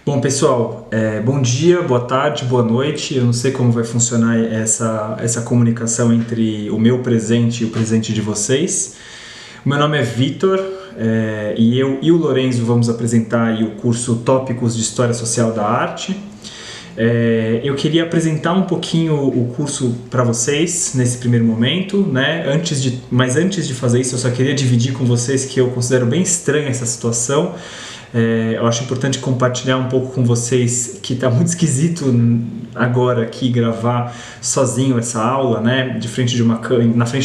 Bom, pessoal, bom dia, boa tarde, boa noite. Eu não sei como vai funcionar essa comunicação entre o meu presente e o presente de vocês. O meu nome é Vitor, e eu e o Lorenzo vamos apresentar aí o curso Tópicos de História Social da Arte. Eu queria apresentar um pouquinho o curso para vocês nesse primeiro momento, né? Mas antes de fazer isso, eu só queria dividir com vocês que eu considero bem estranha essa situação. Eu acho importante compartilhar um pouco com vocês que está muito esquisito agora aqui gravar sozinho essa aula, né? Na frente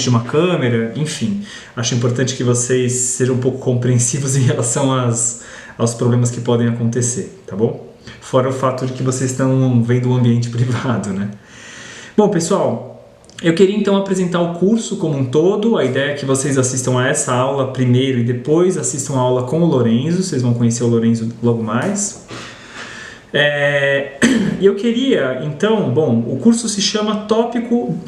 de uma câmera, enfim. Acho importante que vocês sejam um pouco compreensivos em relação aos problemas que podem acontecer, tá bom? Fora o fato de que vocês estão vendo um ambiente privado, né? Bom, pessoal, eu queria então apresentar o curso como um todo. A ideia é que vocês assistam a essa aula primeiro e depois assistam a aula com o Lorenzo. Vocês vão conhecer o Lorenzo logo mais. E eu queria, então, o curso se chama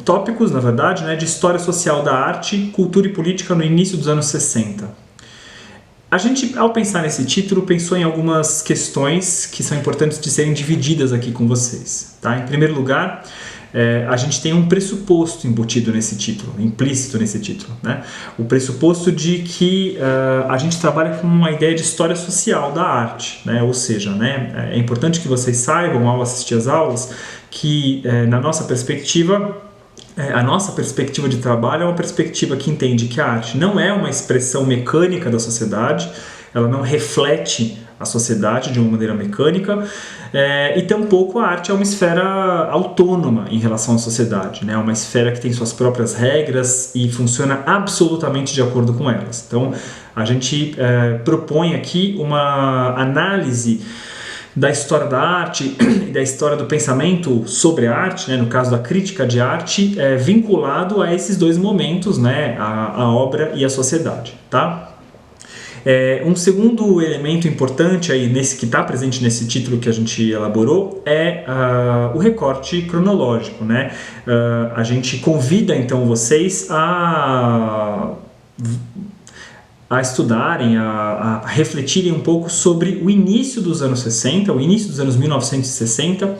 Tópicos, na verdade, né, de História Social da Arte, Cultura e Política no início dos anos 60. A gente, ao pensar nesse título, pensou em algumas questões que são importantes de serem divididas aqui com vocês. Tá? Em primeiro lugar, a gente tem um pressuposto embutido nesse título, implícito nesse título, né? O pressuposto de que a gente trabalha com uma ideia de história social da arte, né? Ou seja, né, é importante que vocês saibam, ao assistir às aulas, que na nossa perspectiva, a nossa perspectiva de trabalho é uma perspectiva que entende que a arte não é uma expressão mecânica da sociedade, ela não reflete a sociedade de uma maneira mecânica, e tampouco a arte é uma esfera autônoma em relação à sociedade, né? É uma esfera que tem suas próprias regras e funciona absolutamente de acordo com elas. Então, a gente propõe aqui uma análise da história da arte e da história do pensamento sobre a arte, né, no caso da crítica de arte, vinculado a esses dois momentos, né, a obra e a sociedade, tá? Um segundo elemento importante aí que está presente nesse título que a gente elaborou é o recorte cronológico, né? A gente convida então vocês a estudarem, a refletirem um pouco sobre o início dos anos 60, o início dos anos 1960,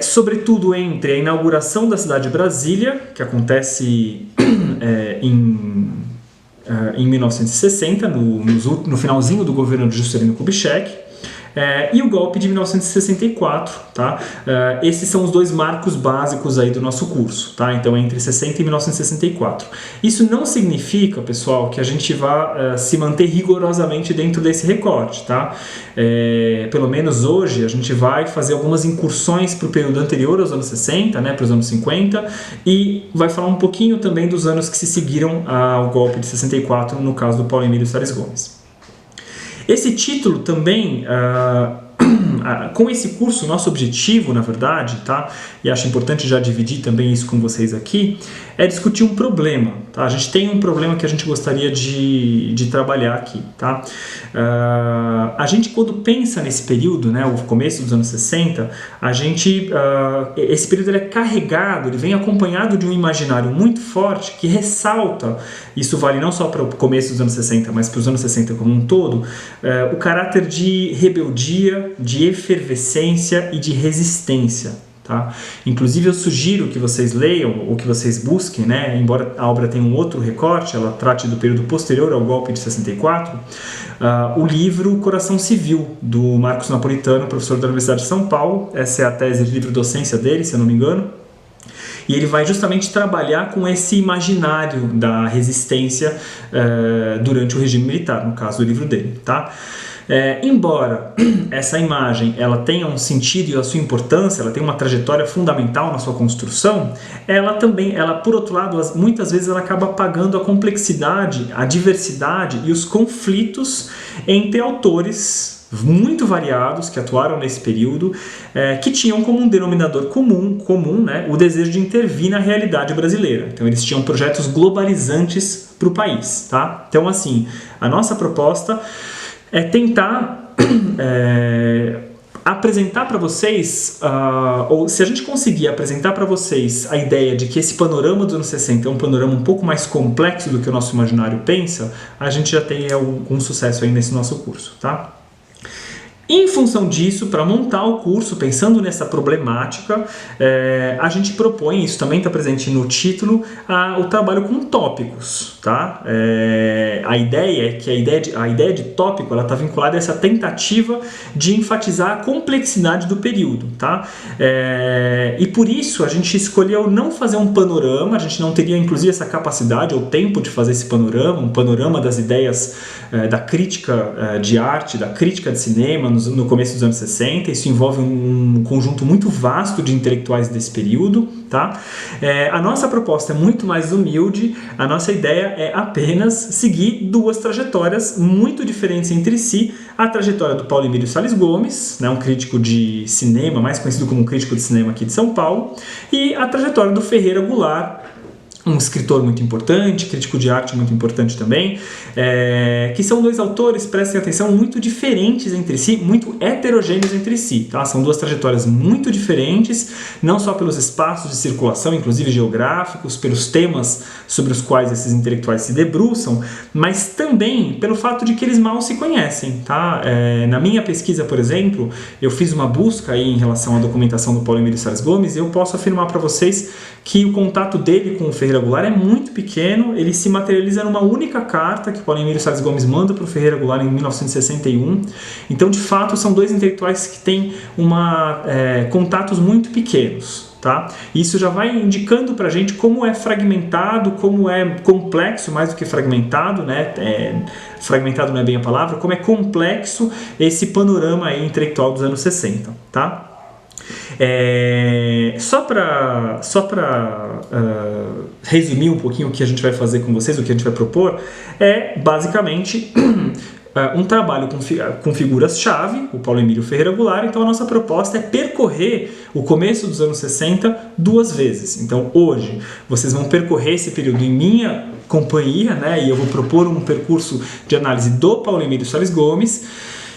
sobretudo entre a inauguração da cidade de Brasília, que acontece em 1960, no finalzinho do governo de Juscelino Kubitschek, e o golpe de 1964, tá? Esses são os dois marcos básicos aí do nosso curso, tá? Então, entre 60 e 1964. Isso não significa, pessoal, que a gente vá se manter rigorosamente dentro desse recorte, tá? Pelo menos hoje, a gente vai fazer algumas incursões para o período anterior aos anos 60, né, para os anos 50, e vai falar um pouquinho também dos anos que se seguiram ao golpe de 64, no caso do Paulo Emílio Salles Gomes. Esse título também, com esse curso, nosso objetivo, na verdade, tá? E acho importante já dividir também isso com vocês aqui, é discutir um problema, tá? A gente tem um problema que a gente gostaria de trabalhar aqui, tá? A gente, quando pensa nesse período, né, o começo dos anos 60, esse período ele é carregado, ele vem acompanhado de um imaginário muito forte que ressalta, isso vale não só para o começo dos anos 60, mas para os anos 60 como um todo, o caráter de rebeldia, de efervescência e de resistência. Tá? Inclusive eu sugiro que vocês leiam ou que vocês busquem, né? Embora a obra tenha um outro recorte, ela trate do período posterior ao golpe de 64, o livro Coração Civil, do Marcos Napolitano, professor da Universidade de São Paulo. Essa é a tese de livre-docência dele, se eu não me engano. E ele vai justamente trabalhar com esse imaginário da resistência durante o regime militar, no caso do livro dele, tá? Embora essa imagem ela tenha um sentido e a sua importância, ela tem uma trajetória fundamental na sua construção, ela por outro lado, muitas vezes ela acaba apagando a complexidade, a diversidade e os conflitos entre autores muito variados que atuaram nesse período, que tinham como um denominador comum, né, o desejo de intervir na realidade brasileira. Então eles tinham projetos globalizantes para o país, tá? Então assim, a nossa proposta é tentar apresentar para vocês, ou se a gente conseguir apresentar para vocês a ideia de que esse panorama dos anos 60 é um panorama um pouco mais complexo do que o nosso imaginário pensa, a gente já tem algum sucesso aí nesse nosso curso, tá? Em função disso, para montar o curso, pensando nessa problemática, a gente propõe, isso também está presente no título, o trabalho com tópicos. Tá? A ideia é que a ideia de tópico está vinculada a essa tentativa de enfatizar a complexidade do período. Tá? E por isso a gente escolheu não fazer um panorama, a gente não teria inclusive essa capacidade ou tempo de fazer esse panorama, um panorama das ideias da crítica de arte, da crítica de cinema, no começo dos anos 60, isso envolve um conjunto muito vasto de intelectuais desse período, tá? A nossa proposta é muito mais humilde, a nossa ideia é apenas seguir duas trajetórias muito diferentes entre si, a trajetória do Paulo Emílio Salles Gomes, né, um crítico de cinema, mais conhecido como um crítico de cinema aqui de São Paulo, e a trajetória do Ferreira Goulart, um escritor muito importante, crítico de arte muito importante também, que são dois autores, prestem atenção, muito diferentes entre si, muito heterogêneos entre si. Tá? São duas trajetórias muito diferentes, não só pelos espaços de circulação, inclusive geográficos, pelos temas sobre os quais esses intelectuais se debruçam, mas também pelo fato de que eles mal se conhecem. Tá? Na minha pesquisa, por exemplo, eu fiz uma busca aí em relação à documentação do Paulo Emílio Salles Gomes e eu posso afirmar para vocês que o contato dele com o Ferreira Goulart é muito pequeno, ele se materializa numa única carta que o Paulo Emílio Salles Gomes manda para o Ferreira Goulart em 1961. Então, de fato, são dois intelectuais que têm contatos muito pequenos. Tá? Isso já vai indicando para a gente como é fragmentado, como é complexo, mais do que fragmentado, né? Fragmentado não é bem a palavra, como é complexo esse panorama aí intelectual dos anos 60. Tá? Só para resumir um pouquinho o que a gente vai fazer com vocês, o que a gente vai propor, basicamente um trabalho com figuras-chave, o Paulo Emílio Ferreira Goulart. Então a nossa proposta é percorrer o começo dos anos 60 duas vezes. Então hoje vocês vão percorrer esse período em minha companhia, né, e eu vou propor um percurso de análise do Paulo Emílio Salles Gomes.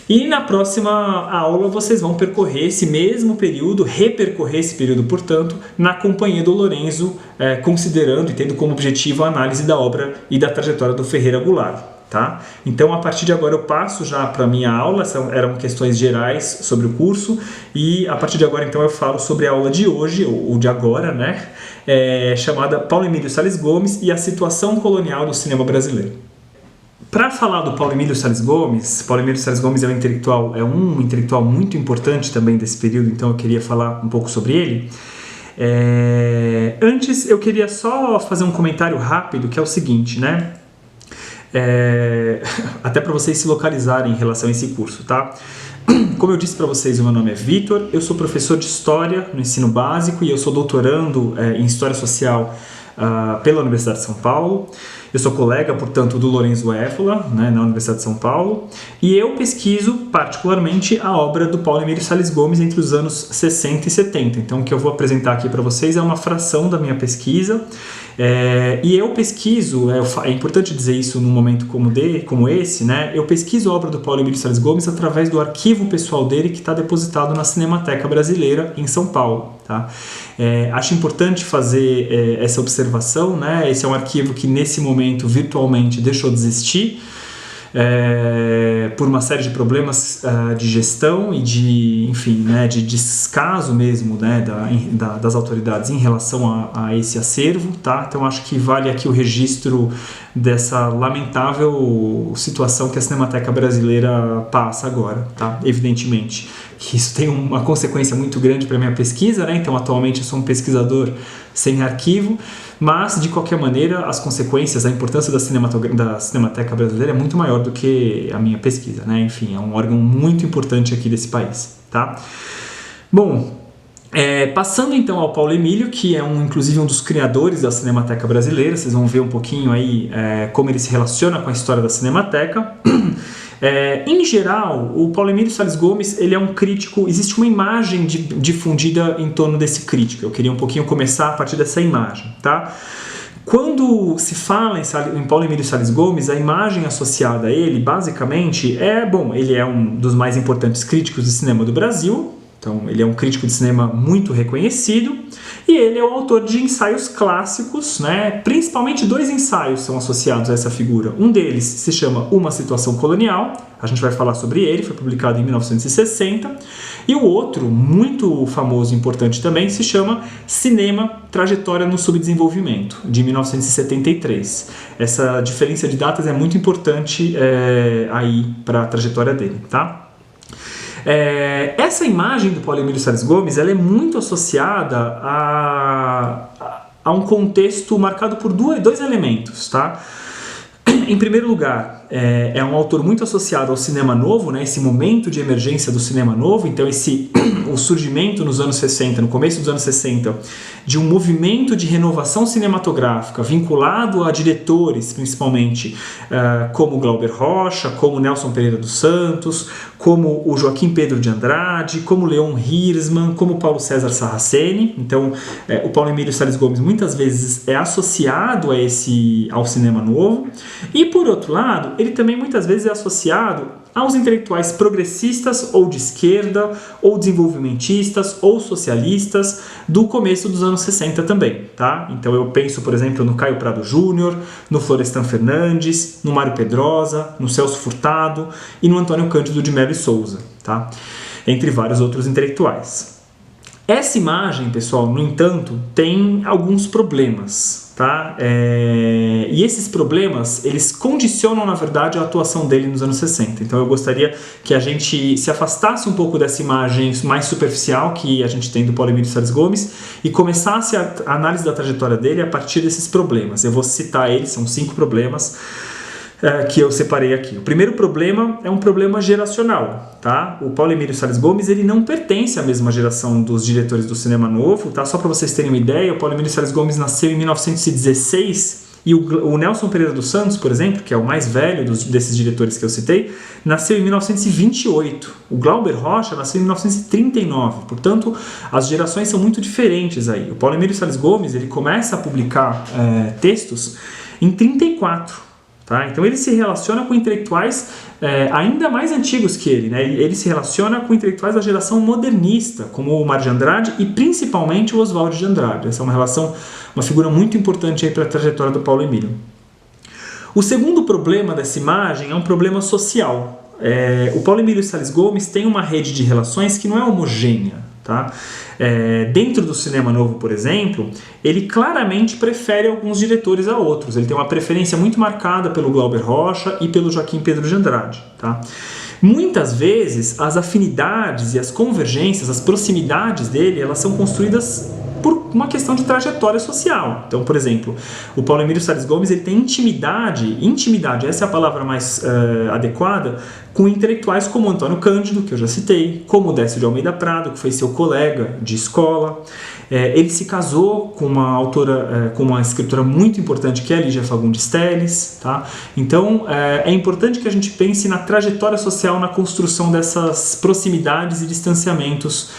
E na próxima aula vocês vão percorrer esse mesmo período, repercorrer esse período, portanto, na companhia do Lorenzo, considerando e tendo como objetivo a análise da obra e da trajetória do Ferreira Goulart. Tá? Então, a partir de agora eu passo já para a minha aula, eram questões gerais sobre o curso, e a partir de agora então eu falo sobre a aula de hoje, ou de agora, né? Chamada Paulo Emílio Salles Gomes e a situação colonial do cinema brasileiro. Para falar do Paulo Emílio Salles Gomes é um intelectual muito importante também desse período, então eu queria falar um pouco sobre ele. Antes eu queria só fazer um comentário rápido, que é o seguinte, né? Até para vocês se localizarem em relação a esse curso, tá? Como eu disse para vocês, o meu nome é Vitor, eu sou professor de História no ensino básico e eu sou doutorando em História Social pela Universidade de São Paulo. Eu sou colega, portanto, do Lorenzo Évola, né, na Universidade de São Paulo, e eu pesquiso particularmente a obra do Paulo Emílio Salles Gomes entre os anos 60 e 70. Então, o que eu vou apresentar aqui para vocês é uma fração da minha pesquisa, e eu pesquiso, é importante dizer isso num momento como esse, né, eu pesquiso a obra do Paulo Emílio Salles Gomes através do arquivo pessoal dele que está depositado na Cinemateca Brasileira em São Paulo. Tá? Acho importante fazer essa observação, né? Esse é um arquivo que nesse momento virtualmente deixou de existir por uma série de problemas de gestão e de descaso mesmo, né, das autoridades em relação a esse acervo. Tá? Então acho que vale aqui o registro dessa lamentável situação que a Cinemateca Brasileira passa agora, tá? Evidentemente que isso tem uma consequência muito grande para a minha pesquisa, né? Então atualmente eu sou um pesquisador sem arquivo, mas de qualquer maneira as consequências, a importância da Cinemateca Brasileira é muito maior do que a minha pesquisa, né? Enfim, é um órgão muito importante aqui desse país, tá? Bom, passando então ao Paulo Emílio, que é inclusive um dos criadores da Cinemateca Brasileira, vocês vão ver um pouquinho aí como ele se relaciona com a história da Cinemateca. Em geral, o Paulo Emílio Salles Gomes, ele é um crítico, existe uma imagem difundida em torno desse crítico. Eu queria um pouquinho começar a partir dessa imagem, tá? Quando se fala em Paulo Emílio Salles Gomes, a imagem associada a ele, basicamente, ele é um dos mais importantes críticos de cinema do Brasil. Então, ele é um crítico de cinema muito reconhecido E ele é o autor de ensaios clássicos, né? Principalmente 2 ensaios são associados a essa figura. Um deles se chama Uma Situação Colonial, a gente vai falar sobre ele, foi publicado em 1960, e o outro, muito famoso e importante também, se chama Cinema, Trajetória no Subdesenvolvimento, de 1973. Essa diferença de datas é muito importante aí para a trajetória dele, tá? Essa imagem do Paulo Emílio Salles Gomes ela é muito associada a um contexto marcado por dois elementos, tá? Em primeiro lugar, é um autor muito associado ao cinema novo, né? Esse momento de emergência do cinema novo, então o surgimento nos anos 60, no começo dos anos 60, de um movimento de renovação cinematográfica vinculado a diretores, principalmente, como Glauber Rocha, como Nelson Pereira dos Santos, como o Joaquim Pedro de Andrade, como Leon Hirschman, como Paulo César Sarraceni. Então, o Paulo Emílio Salles Gomes muitas vezes é associado ao cinema novo. E, por outro lado, ele também muitas vezes é associado aos intelectuais progressistas ou de esquerda, ou desenvolvimentistas, ou socialistas do começo dos anos 60 também, tá? Então eu penso, por exemplo, no Caio Prado Júnior, no Florestan Fernandes, no Mário Pedrosa, no Celso Furtado e no Antônio Cândido de Melo e Souza, tá? Entre vários outros intelectuais. Essa imagem, pessoal, no entanto, tem alguns problemas, tá? E esses problemas, eles condicionam, na verdade, a atuação dele nos anos 60. Então eu gostaria que a gente se afastasse um pouco dessa imagem mais superficial que a gente tem do Paulo Emílio Salles Gomes e começasse a análise da trajetória dele a partir desses problemas. Eu vou citar eles, são 5 problemas que eu separei aqui. O primeiro problema é um problema geracional, tá? O Paulo Emílio Salles Gomes, ele não pertence à mesma geração dos diretores do cinema novo, tá? Só para vocês terem uma ideia, o Paulo Emílio Salles Gomes nasceu em 1916 e o Nelson Pereira dos Santos, por exemplo, que é o mais velho desses diretores que eu citei, nasceu em 1928. O Glauber Rocha nasceu em 1939. Portanto, as gerações são muito diferentes aí. O Paulo Emílio Salles Gomes, ele começa a publicar textos em 34. Tá? Então ele se relaciona com intelectuais ainda mais antigos que ele, né? Ele se relaciona com intelectuais da geração modernista, como o Mário de Andrade e principalmente o Oswald de Andrade. Essa é uma figura muito importante para a trajetória do Paulo Emílio. O segundo problema dessa imagem é um problema social. O Paulo Emílio Salles Gomes tem uma rede de relações que não é homogênea. Tá? Dentro do cinema novo, por exemplo, ele claramente prefere alguns diretores a outros. Ele tem uma preferência muito marcada pelo Glauber Rocha e pelo Joaquim Pedro de Andrade. Tá? Muitas vezes, as afinidades e as convergências, as proximidades dele, elas são construídas por uma questão de trajetória social. Então, por exemplo, o Paulo Emílio Salles Gomes ele tem intimidade, essa é a palavra mais adequada, com intelectuais como Antônio Cândido, que eu já citei, como Décio de Almeida Prado, que foi seu colega de escola. Ele se casou com uma autora, com uma escritora muito importante, que é a Lígia Fagundes Telles. Tá? Então, é importante que a gente pense na trajetória social, na construção dessas proximidades e distanciamentos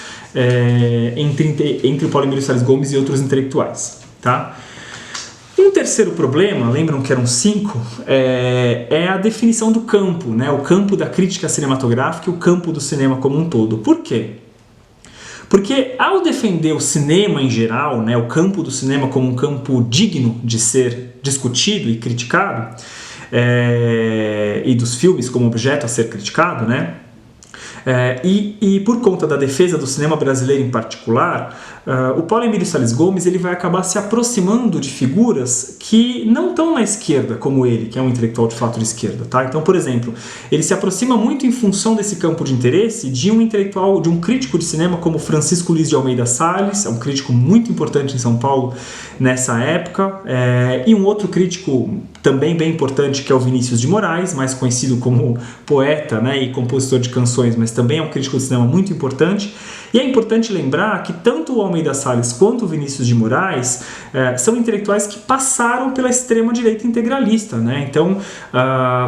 entre o Paulo Emílio Salles Gomes e outros intelectuais. Tá? Um terceiro problema, lembram que eram 5, é a definição do campo, né? O campo da crítica cinematográfica e o campo do cinema como um todo. Por quê? Porque ao defender o cinema em geral, né, o campo do cinema como um campo digno de ser discutido e criticado, e dos filmes como objeto a ser criticado, né? E por conta da defesa do cinema brasileiro em particular, o Paulo Emílio Salles Gomes ele vai acabar se aproximando de figuras que não estão na esquerda como ele, que é um intelectual de fato de esquerda. Tá? Então, por exemplo, ele se aproxima muito em função desse campo de interesse de um intelectual, de um crítico de cinema como Francisco Luiz de Almeida Salles, é um crítico muito importante em São Paulo nessa época, e um outro crítico também bem importante que é o Vinícius de Moraes, mais conhecido como poeta, né, e compositor de canções, mas também é um crítico de cinema muito importante. E é importante lembrar que tanto o Almeida Salles quanto o Vinícius de Moraes são intelectuais que passaram pela extrema-direita integralista. Né? Então,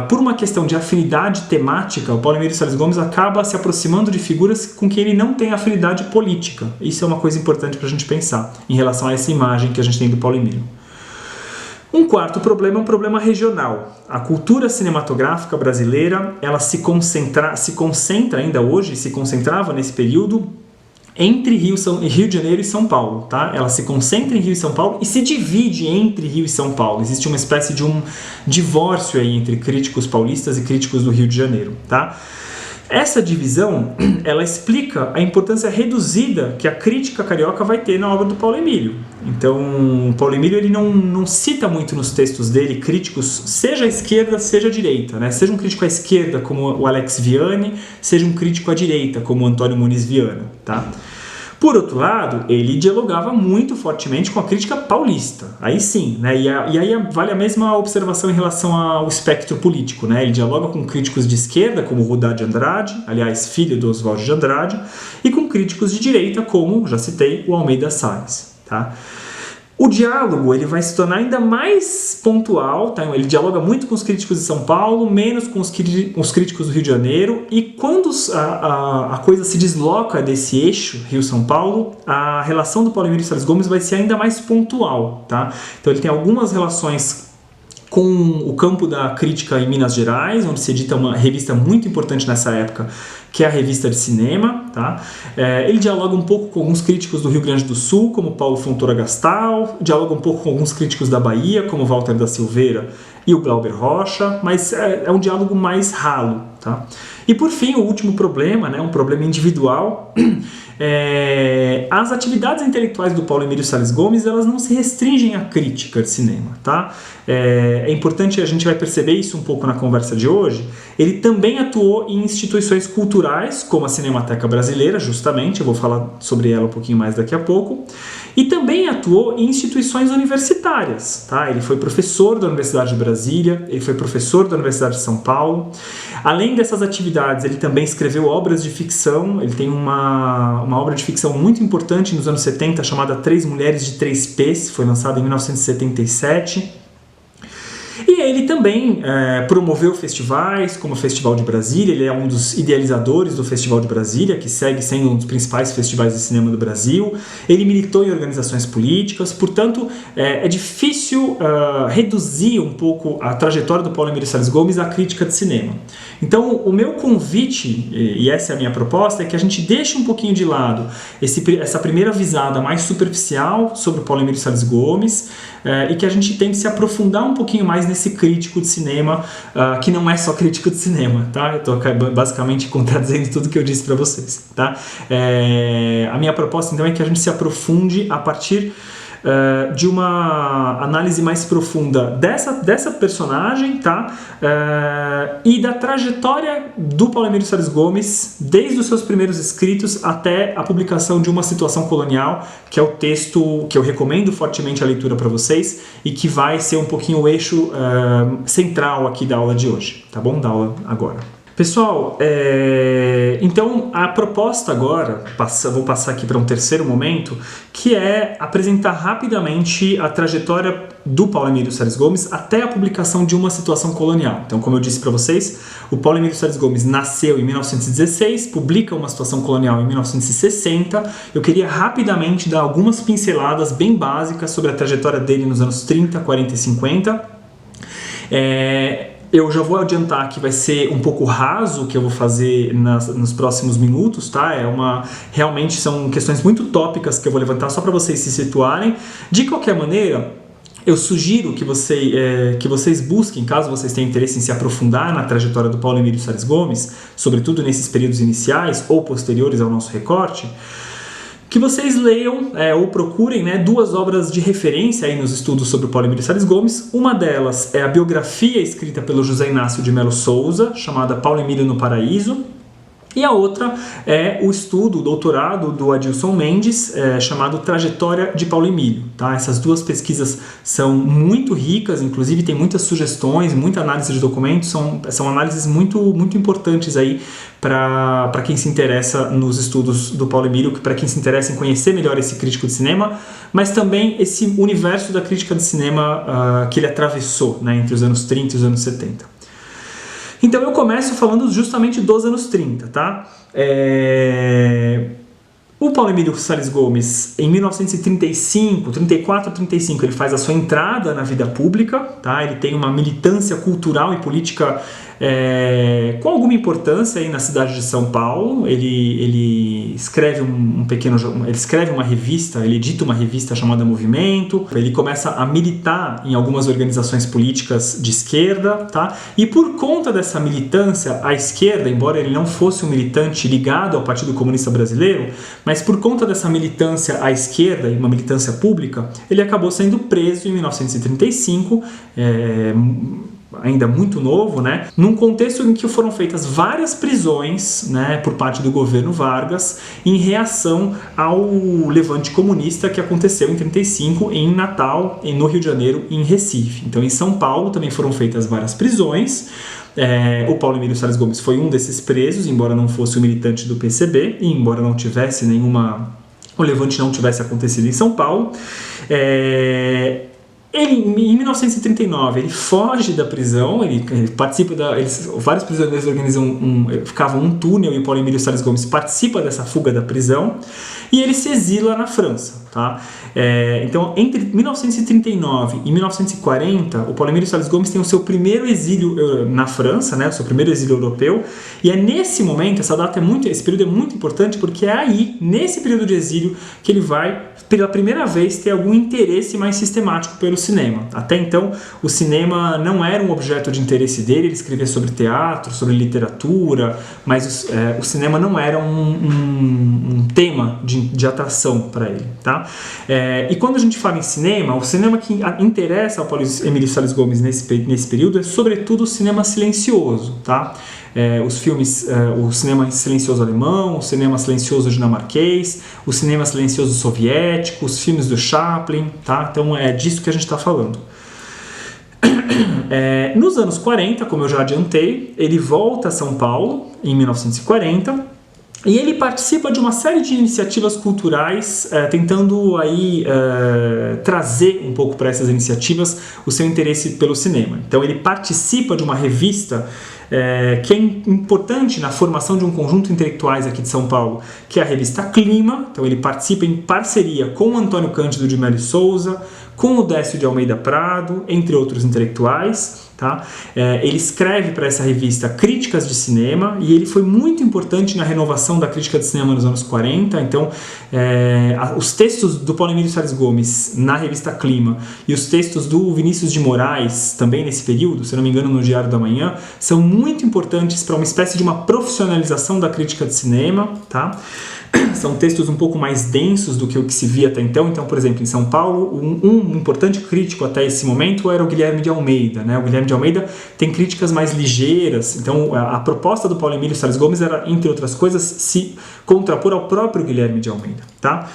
por uma questão de afinidade temática, o Paulo Emílio Salles Gomes acaba se aproximando de figuras com quem ele não tem afinidade política. Isso é uma coisa importante para a gente pensar em relação a essa imagem que a gente tem do Paulo Emílio. Um quarto problema é um problema regional. A cultura cinematográfica brasileira ela se concentra ainda hoje, se concentrava nesse período entre Rio de Janeiro e São Paulo, tá? Ela se concentra em Rio e São Paulo e se divide entre Rio e São Paulo. Existe uma espécie de um divórcio aí entre críticos paulistas e críticos do Rio de Janeiro, tá? Essa divisão, ela explica a importância reduzida que a crítica carioca vai ter na obra do Paulo Emílio. Então, o Paulo Emílio ele não cita muito nos textos dele críticos, seja à esquerda, seja à direita, né? Seja um crítico à esquerda, como o Alex Vianney, seja um crítico à direita, como o Antônio Muniz Viana, tá? Por outro lado, ele dialogava muito fortemente com a crítica paulista, aí sim, né? E aí vale a mesma observação em relação ao espectro político, né? Ele dialoga com críticos de esquerda, como Rudá de Andrade, aliás, filho do Oswaldo de Andrade, e com críticos de direita, como, já citei, o Almeida Salles, tá? O diálogo ele vai se tornar ainda mais pontual, tá? Ele dialoga muito com os críticos de São Paulo, menos com os críticos do Rio de Janeiro, e quando a coisa se desloca desse eixo Rio-São Paulo, a relação do Paulo Emílio Salles Gomes vai ser ainda mais pontual, tá? Então ele tem algumas relações com o campo da crítica em Minas Gerais, onde se edita uma revista muito importante nessa época, que é a Revista de Cinema, tá? Ele dialoga um pouco com alguns críticos do Rio Grande do Sul, como Paulo Fontoura Gastal, dialoga um pouco com alguns críticos da Bahia, como Walter da Silveira e o Glauber Rocha, mas é um diálogo mais ralo, tá? E por fim, o último problema, né, um problema individual, as atividades intelectuais do Paulo Emílio Salles Gomes, elas não se restringem à crítica de cinema, tá? É importante, a gente vai perceber isso um pouco na conversa de hoje. Ele também atuou em instituições culturais, como a Cinemateca Brasileira, justamente, eu vou falar sobre ela um pouquinho mais daqui a pouco, e também atuou em instituições universitárias, tá? Ele foi professor da Universidade de Brasília, ele foi professor da Universidade de São Paulo. Além dessas atividades, ele também escreveu obras de ficção. Ele tem uma obra de ficção muito importante nos anos 70, chamada Três Mulheres de Três P's, foi lançada em 1977. E ele também promoveu festivais, como o Festival de Brasília. Ele é um dos idealizadores do Festival de Brasília, que segue sendo um dos principais festivais de cinema do Brasil. Ele militou em organizações políticas, portanto, é difícil reduzir um pouco a trajetória do Paulo Emílio Salles Gomes à crítica de cinema. Então, o meu convite, e essa é a minha proposta, é que a gente deixe um pouquinho de lado essa primeira visada mais superficial sobre o Paulo Emílio Salles Gomes, e que a gente tente se aprofundar um pouquinho mais nesse crítico de cinema, que não é só crítico de cinema, tá? Eu estou basicamente contradizendo tudo que eu disse para vocês, tá? A minha proposta, então, é que a gente se aprofunde a partir de uma análise mais profunda dessa personagem, tá? E da trajetória do Paulo Emílio Salles Gomes, desde os seus primeiros escritos até a publicação de Uma Situação Colonial, que é o texto que eu recomendo fortemente a leitura para vocês e que vai ser um pouquinho o eixo central aqui da aula de hoje, tá bom? Da aula agora. Pessoal, então a proposta agora, vou passar aqui para um terceiro momento, que é apresentar rapidamente a trajetória do Paulo Emílio Salles Gomes até a publicação de Uma Situação Colonial. Então, como eu disse para vocês, o Paulo Emílio Salles Gomes nasceu em 1916, publica Uma Situação Colonial em 1960. Eu queria rapidamente dar algumas pinceladas bem básicas sobre a trajetória dele nos anos 30, 40 e 50. Eu já vou adiantar que vai ser um pouco raso o que eu vou fazer nos próximos minutos, tá? Realmente são questões muito tópicas que eu vou levantar só para vocês se situarem. De qualquer maneira, eu sugiro que vocês busquem, caso vocês tenham interesse em se aprofundar na trajetória do Paulo Emílio Salles Gomes, sobretudo nesses períodos iniciais ou posteriores ao nosso recorte, que vocês leiam ou procurem, né, duas obras de referência aí nos estudos sobre o Paulo Emílio Salles Gomes. Uma delas é a biografia escrita pelo José Inácio de Melo Souza, chamada Paulo Emílio no Paraíso. E a outra é o estudo, o doutorado do Adilson Mendes, chamado Trajetória de Paulo Emílio. Tá? Essas duas pesquisas são muito ricas, inclusive tem muitas sugestões, muita análise de documentos, são análises muito, muito importantes aí para quem se interessa nos estudos do Paulo Emílio, para quem se interessa em conhecer melhor esse crítico de cinema, mas também esse universo da crítica de cinema que ele atravessou, né, entre os anos 30 e os anos 70. Então eu começo falando justamente dos anos 30, tá? O Paulo Emílio Salles Gomes, em 1935, 34, 35, ele faz a sua entrada na vida pública, tá? Ele tem uma militância cultural e política com alguma importância aí na cidade de São Paulo. Ele escreve ele escreve uma revista, ele edita uma revista chamada Movimento, ele começa a militar em algumas organizações políticas de esquerda, tá? E por conta dessa militância à esquerda, embora ele não fosse um militante ligado ao Partido Comunista Brasileiro, mas por conta dessa militância à esquerda e uma militância pública, ele acabou sendo preso em 1935, ainda muito novo, né, num contexto em que foram feitas várias prisões, né, por parte do governo Vargas em reação ao levante comunista que aconteceu em 35 em Natal, no Rio de Janeiro e em Recife. Então em São Paulo também foram feitas várias prisões. O Paulo Emílio Salles Gomes foi um desses presos, embora não fosse um militante do PCB e embora não tivesse o levante não tivesse acontecido em São Paulo. Em 1939, ele foge da prisão, ele participa vários prisioneiros ficavam um túnel e o Paulo Emílio Salles Gomes participa dessa fuga da prisão e ele se exila na França, tá? Então, entre 1939 e 1940, o Paulo Emílio Salles Gomes tem o seu primeiro exílio na França, né? O seu primeiro exílio europeu, e é nesse momento, esse período é muito importante porque é aí, nesse período de exílio, que ele vai, pela primeira vez, ter algum interesse mais sistemático pelo cinema. Até então, o cinema não era um objeto de interesse dele, ele escrevia sobre teatro, sobre literatura, mas o cinema não era um tema de atração para ele, tá? E quando a gente fala em cinema, o cinema que interessa ao Paulo Emílio Salles Gomes nesse período é sobretudo o cinema silencioso, tá? O cinema silencioso alemão, o cinema silencioso dinamarquês, o cinema silencioso soviético, os filmes do Chaplin, tá? Então é disso que a gente está falando. Nos anos 40, como eu já adiantei, ele volta a São Paulo em 1940 e ele participa de uma série de iniciativas culturais, tentando aí trazer um pouco para essas iniciativas o seu interesse pelo cinema. Então ele participa de uma revista que é importante na formação de um conjunto de intelectuais aqui de São Paulo, que é a revista Clima. Então ele participa em parceria com o Antônio Cândido de Melo Souza, com o Décio de Almeida Prado, entre outros intelectuais. Tá? Ele escreve para essa revista críticas de cinema e ele foi muito importante na renovação da crítica de cinema nos anos 40. Então, os textos do Paulo Emílio Salles Gomes na revista Clima e os textos do Vinícius de Moraes, também nesse período, se não me engano no Diário da Manhã, são muito importantes para uma espécie de uma profissionalização da crítica de cinema. Tá? São textos um pouco mais densos do que o que se via até então. Então, por exemplo, em São Paulo, um importante crítico até esse momento era o Guilherme de Almeida, né? O Guilherme de Almeida tem críticas mais ligeiras. Então, a proposta do Paulo Emílio Salles Gomes era, entre outras coisas, se contrapor ao próprio Guilherme de Almeida, tá?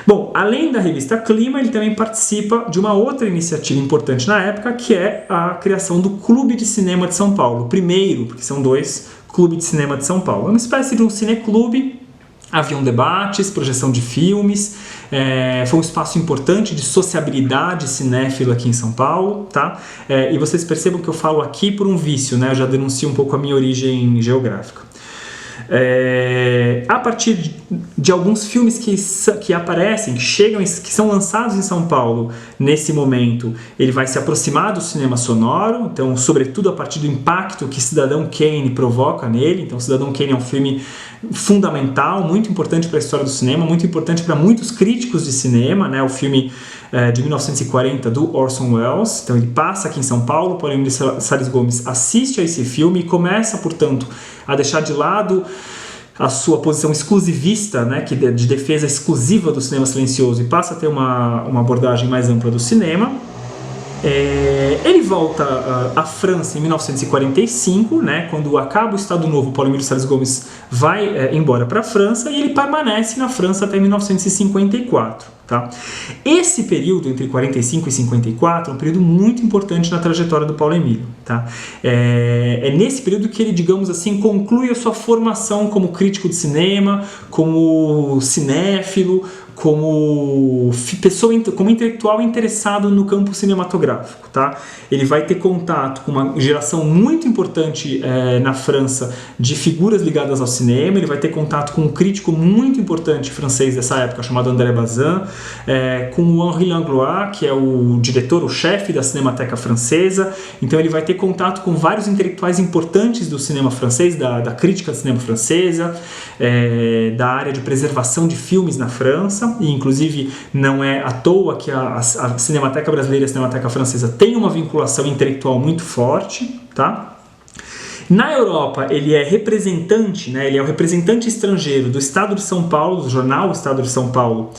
Bom, além da revista Clima, ele também participa de uma outra iniciativa importante na época, que é a criação do Clube de Cinema de São Paulo. O primeiro, porque são dois, Clube de Cinema de São Paulo. É uma espécie de um cineclube. Haviam debates, projeção de filmes, foi um espaço importante de sociabilidade cinéfila aqui em São Paulo, tá? E vocês percebam que eu falo aqui por um vício, né? Eu já denuncio um pouco a minha origem geográfica. A partir de alguns filmes que aparecem, que chegam, que são lançados em São Paulo nesse momento, ele vai se aproximar do cinema sonoro, então sobretudo a partir do impacto que Cidadão Kane provoca nele. Então Cidadão Kane é um filme fundamental, muito importante para a história do cinema, muito importante para muitos críticos de cinema, né? O filme de 1940 do Orson Welles. Então ele passa aqui em São Paulo, Paulo Emílio Salles Gomes assiste a esse filme e começa, portanto, a deixar de lado a sua posição exclusivista, né, de defesa exclusiva do cinema silencioso, e passa a ter uma abordagem mais ampla do cinema. Ele volta à França em 1945, né, quando acaba o Estado Novo, Paulo Emílio Salles Gomes vai embora para a França e ele permanece na França até 1954. Tá? Esse período entre 45 e 54 é um período muito importante na trajetória do Paulo Emílio. Tá? É nesse período que ele, digamos assim, conclui a sua formação como crítico de cinema, como cinéfilo, como intelectual interessado no campo cinematográfico, tá? Ele vai ter contato com uma geração muito importante na França de figuras ligadas ao cinema, ele vai ter contato com um crítico muito importante francês dessa época, chamado André Bazin, com o Henri Langlois, que é o diretor, o chefe da Cinemateca Francesa. Então ele vai ter contato com vários intelectuais importantes do cinema francês, da crítica do cinema francesa, da área de preservação de filmes na França, e inclusive não é à toa que a Cinemateca Brasileira e a Cinemateca Francesa têm uma vinculação intelectual muito forte, tá? Na Europa, ele é representante, né, ele é o representante estrangeiro do Estado de São Paulo, do jornal Estado de São Paulo,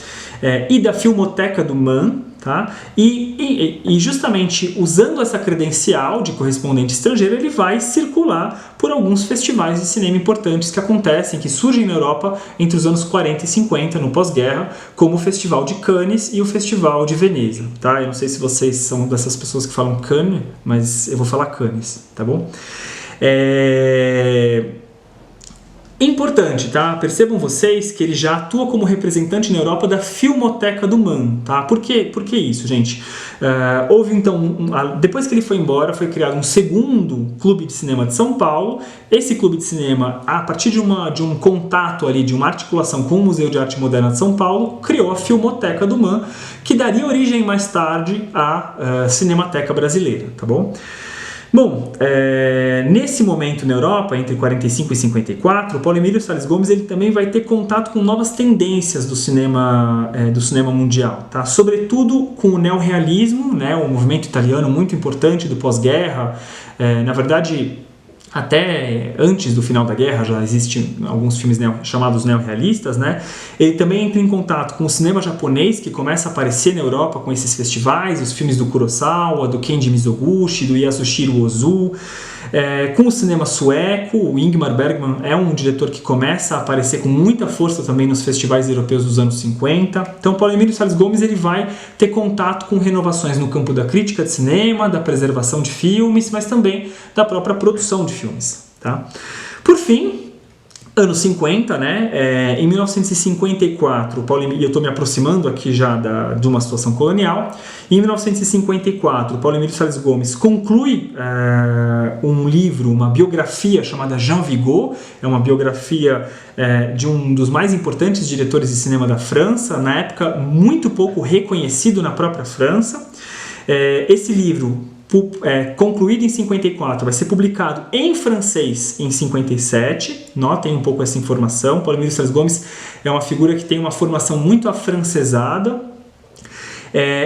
e da Filmoteca do MAN, tá? E justamente usando essa credencial de correspondente estrangeiro, ele vai circular por alguns festivais de cinema importantes que acontecem, que surgem na Europa entre os anos 40 e 50, no pós-guerra, como o Festival de Cannes e o Festival de Veneza, tá? Eu não sei se vocês são dessas pessoas que falam Cannes, mas eu vou falar Cannes, tá bom? Importante, tá? Percebam vocês que ele já atua como representante na Europa da Filmoteca do MAN, tá? Por que isso, gente? Houve então, depois que ele foi embora, foi criado um segundo clube de cinema de São Paulo. Esse clube de cinema, a partir de um contato ali, de uma articulação com o Museu de Arte Moderna de São Paulo, criou a Filmoteca do MAN, que daria origem mais tarde à Cinemateca Brasileira, tá bom? Bom, nesse momento na Europa, entre 45 e 54, o Paulo Emílio Salles Gomes ele também vai ter contato com novas tendências do cinema mundial, tá? Sobretudo com o neorrealismo, né? Um movimento italiano muito importante do pós-guerra. Na verdade, até antes do final da guerra já existem alguns filmes chamados neorrealistas, né? Ele também entra em contato com o cinema japonês, que começa a aparecer na Europa com esses festivais, os filmes do Kurosawa, do Kenji Mizoguchi, do Yasushiro Ozu. Com o cinema sueco, o Ingmar Bergman é um diretor que começa a aparecer com muita força também nos festivais europeus dos anos 50. Então, Paulo Emílio Salles Gomes ele vai ter contato com renovações no campo da crítica de cinema, da preservação de filmes, mas também da própria produção de filmes, tá? Por fim, anos 50, né? Em 1954, eu estou me aproximando aqui já de uma situação colonial. Em 1954, Paulo Emílio Salles Gomes conclui um livro, uma biografia chamada Jean Vigo. É uma biografia de um dos mais importantes diretores de cinema da França, na época muito pouco reconhecido na própria França. Esse livro, concluído em 54, vai ser publicado em francês em 57. Notem um pouco essa informação. Paulo Emílio Salles Gomes é uma figura que tem uma formação muito afrancesada.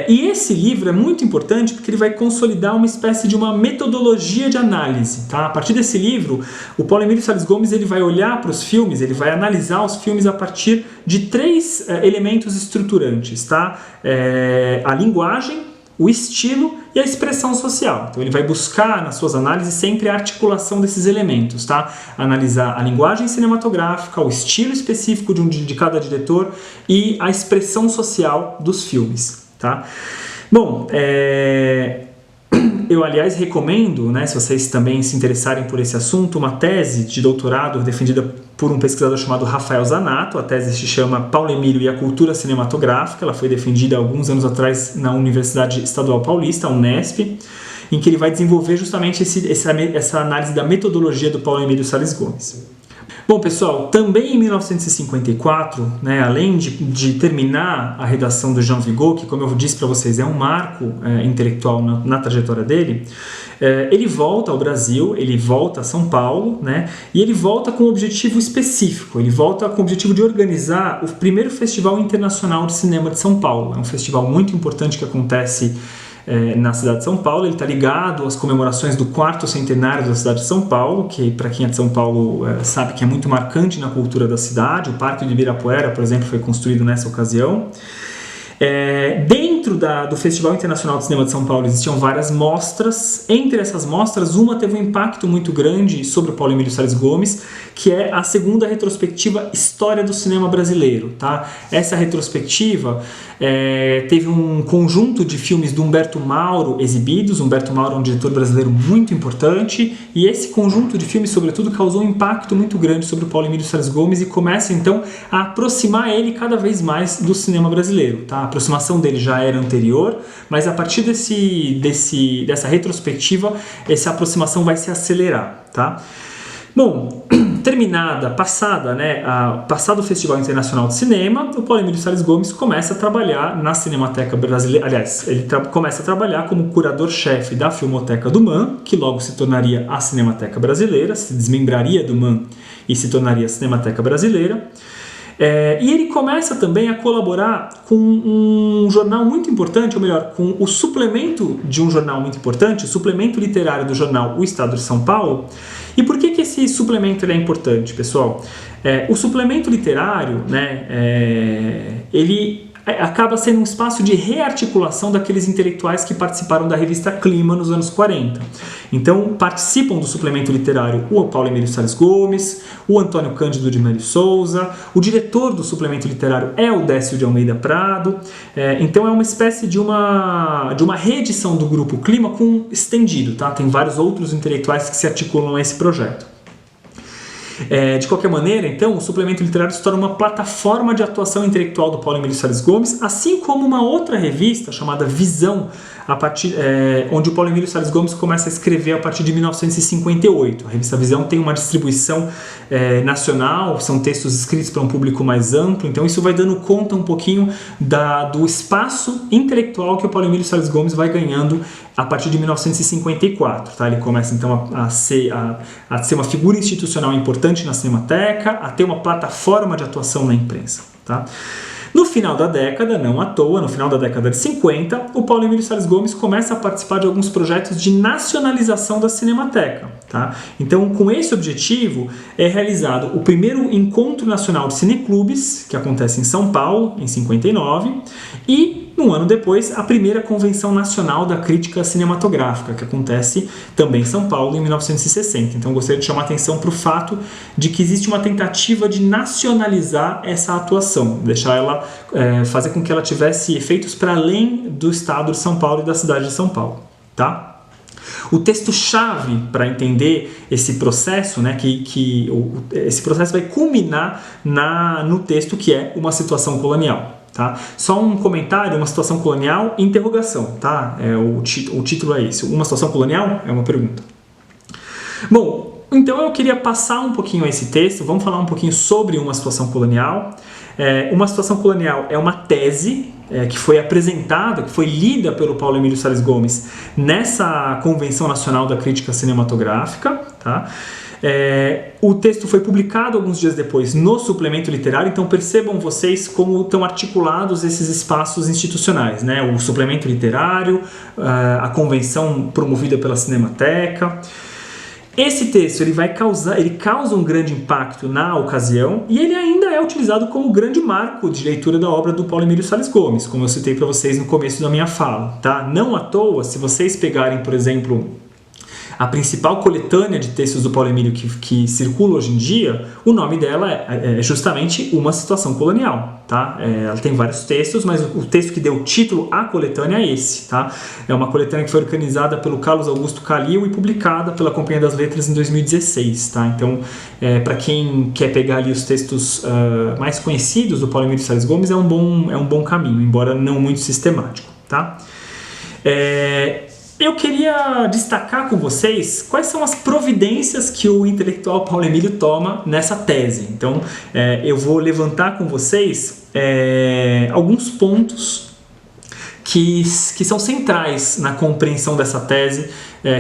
E esse livro é muito importante porque ele vai consolidar uma espécie de uma metodologia de análise, tá? A partir desse livro, o Paulo Emílio Salles Gomes ele vai olhar para os filmes, ele vai analisar os filmes a partir de 3 elementos estruturantes, tá? A linguagem, o estilo e a expressão social. Então ele vai buscar nas suas análises sempre a articulação desses elementos, tá? Analisar a linguagem cinematográfica, o estilo específico de cada diretor e a expressão social dos filmes, tá? Bom, eu, aliás, recomendo, né, se vocês também se interessarem por esse assunto, uma tese de doutorado defendida por um pesquisador chamado Rafael Zanato. A tese se chama Paulo Emílio e a Cultura Cinematográfica. Ela foi defendida há alguns anos atrás na Universidade Estadual Paulista, a Unesp, em que ele vai desenvolver justamente essa análise da metodologia do Paulo Emílio Salles Gomes. Bom, pessoal, também em 1954, né, além de terminar a redação do Jean Vigo, que, como eu disse para vocês, é um marco intelectual na trajetória dele, ele volta ao Brasil, ele volta a São Paulo, né, e ele volta com um objetivo específico. Ele volta com o objetivo de organizar o primeiro Festival Internacional de Cinema de São Paulo. É um festival muito importante que acontece na cidade de São Paulo. Ele está ligado às comemorações do 4º centenário da cidade de São Paulo, que para quem é de São Paulo sabe que é muito marcante na cultura da cidade. O Parque de Ibirapuera, por exemplo, foi construído nessa ocasião. Dentre Dentro do Festival Internacional de Cinema de São Paulo existiam várias mostras. Entre essas mostras, uma teve um impacto muito grande sobre o Paulo Emílio Salles Gomes, que é a segunda retrospectiva História do Cinema Brasileiro. Tá? Essa retrospectiva teve um conjunto de filmes do Humberto Mauro exibidos. Humberto Mauro é um diretor brasileiro muito importante, e esse conjunto de filmes, sobretudo, causou um impacto muito grande sobre o Paulo Emílio Salles Gomes e começa, então, a aproximar ele cada vez mais do cinema brasileiro. Tá? A aproximação dele já era anterior, mas a partir dessa retrospectiva, essa aproximação vai se acelerar. Tá? Bom, passado o Festival Internacional de Cinema, o Paulo Emílio Salles Gomes começa a trabalhar na Cinemateca Brasileira. Aliás, ele começa a trabalhar como curador-chefe da Filmoteca do MAN, que logo se tornaria a Cinemateca Brasileira, se desmembraria do MAN e se tornaria a Cinemateca Brasileira. E ele começa também a colaborar com um jornal muito importante, ou melhor, com o suplemento de um jornal muito importante, o suplemento literário do jornal O Estado de São Paulo. E por que esse suplemento é importante, pessoal? O suplemento literário, ele acaba sendo um espaço de rearticulação daqueles intelectuais que participaram da revista Clima nos anos 40. Então, participam do suplemento literário o Paulo Emílio Salles Gomes, o Antônio Cândido de Melo Souza, o diretor do suplemento literário é o Décio de Almeida Prado. Então, é uma espécie de uma reedição do Grupo Clima com estendido. Tá? Tem vários outros intelectuais que se articulam a esse projeto. De qualquer maneira, então, o suplemento literário se torna uma plataforma de atuação intelectual do Paulo Emílio Salles Gomes, assim como uma outra revista chamada Visão, onde o Paulo Emílio Salles Gomes começa a escrever a partir de 1958. A revista Visão tem uma distribuição nacional, são textos escritos para um público mais amplo, então isso vai dando conta um pouquinho do espaço intelectual que o Paulo Emílio Salles Gomes vai ganhando a partir de 1954. Tá? Ele começa então a ser uma figura institucional importante na Cinemateca, a ter uma plataforma de atuação na imprensa. Tá? No final da década, não à toa, no final da década de 50, o Paulo Emílio Salles Gomes começa a participar de alguns projetos de nacionalização da Cinemateca. Tá? Então, com esse objetivo, é realizado o primeiro Encontro Nacional de Cineclubes, que acontece em São Paulo, em 59, e um ano depois, a primeira Convenção Nacional da Crítica Cinematográfica, que acontece também em São Paulo, em 1960. Então, gostaria de chamar a atenção para o fato de que existe uma tentativa de nacionalizar essa atuação, deixar ela, fazer com que ela tivesse efeitos para além do estado de São Paulo e da cidade de São Paulo. Tá? O texto-chave para entender esse processo, esse processo vai culminar no texto que é Uma Situação Colonial. Tá? Só um comentário, uma situação colonial, interrogação, tá? O título é esse. Uma situação colonial? É uma pergunta. Bom, então eu queria passar um pouquinho esse texto, vamos falar um pouquinho sobre uma situação colonial. Uma situação colonial é uma tese que foi apresentada, que foi lida pelo Paulo Emílio Salles Gomes nessa Convenção Nacional da Crítica Cinematográfica, tá? O texto foi publicado alguns dias depois no suplemento literário, então percebam vocês como estão articulados esses espaços institucionais, né? O suplemento literário, a convenção promovida pela Cinemateca. Esse texto ele causa um grande impacto na ocasião e ele ainda é utilizado como grande marco de leitura da obra do Paulo Emílio Salles Gomes, como eu citei para vocês no começo da minha fala. Tá? Não à toa, se vocês pegarem, por exemplo, a principal coletânea de textos do Paulo Emílio que circula hoje em dia, o nome dela é justamente Uma Situação Colonial. Tá? Ela tem vários textos, mas o texto que deu título à coletânea é esse. Tá? É uma coletânea que foi organizada pelo Carlos Augusto Calil e publicada pela Companhia das Letras em 2016. Tá? Então, para quem quer pegar ali os textos mais conhecidos do Paulo Emílio Salles Gomes, é um bom caminho, embora não muito sistemático. Tá? Eu queria destacar com vocês quais são as providências que o intelectual Paulo Emílio toma nessa tese. Então, eu vou levantar com vocês alguns pontos que são centrais na compreensão dessa tese,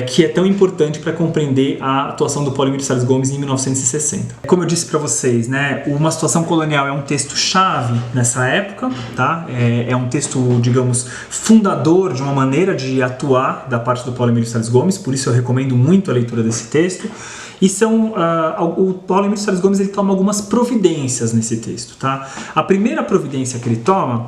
que é tão importante para compreender a atuação do Paulo Emílio Salles Gomes em 1960. Como eu disse para vocês, né, Uma Situação Colonial é um texto-chave nessa época, tá? É um texto, digamos, fundador de uma maneira de atuar da parte do Paulo Emílio Salles Gomes, por isso eu recomendo muito a leitura desse texto. E o Paulo Emílio Salles Gomes ele toma algumas providências nesse texto. Tá? A primeira providência que ele toma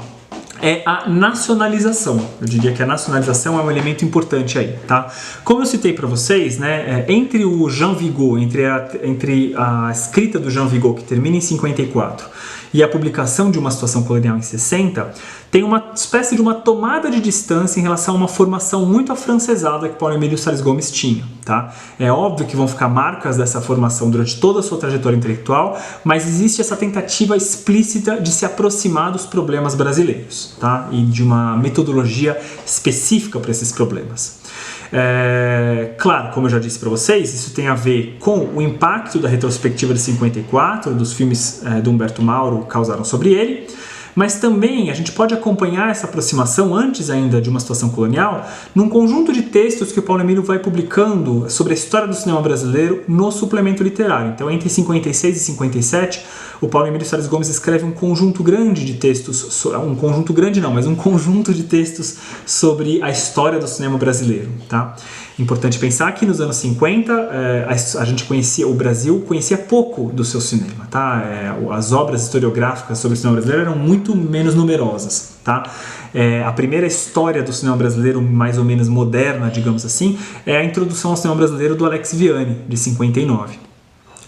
é a nacionalização. Eu diria que a nacionalização é um elemento importante aí, tá? Como eu citei para vocês, né, entre o Jean Vigo, entre a escrita do Jean Vigo, que termina em 54, e a publicação de Uma Situação Colonial em 60, tem uma espécie de uma tomada de distância em relação a uma formação muito afrancesada que Paulo Emílio Salles Gomes tinha, tá? É óbvio que vão ficar marcas dessa formação durante toda a sua trajetória intelectual, mas existe essa tentativa explícita de se aproximar dos problemas brasileiros, tá? E de uma metodologia específica para esses problemas. Claro, como eu já disse para vocês, isso tem a ver com o impacto da retrospectiva de 54, dos filmes do Humberto Mauro causaram sobre ele, mas também a gente pode acompanhar essa aproximação antes ainda de Uma Situação Colonial num conjunto de textos que o Paulo Emílio vai publicando sobre a história do cinema brasileiro no suplemento literário. Então, entre 56 e 57, o Paulo Emílio Salles Gomes escreve um conjunto grande de textos, um conjunto de textos sobre a história do cinema brasileiro, tá? Importante pensar que nos anos 50 a gente conhecia, o Brasil conhecia pouco do seu cinema, tá? As obras historiográficas sobre o cinema brasileiro eram muito menos numerosas, tá? A primeira história do cinema brasileiro mais ou menos moderna, digamos assim, é a introdução ao cinema brasileiro do Alex Vianney, de 59.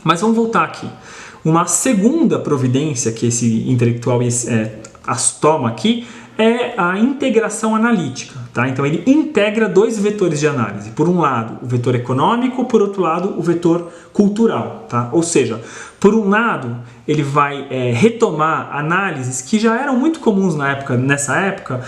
Mas vamos voltar aqui. Uma segunda providência que esse intelectual toma aqui é a integração analítica, tá? Então ele integra dois vetores de análise. Por um lado, o vetor econômico, por outro lado, o vetor cultural, tá? Ou seja, por um lado, ele vai retomar análises que já eram muito comuns nessa época,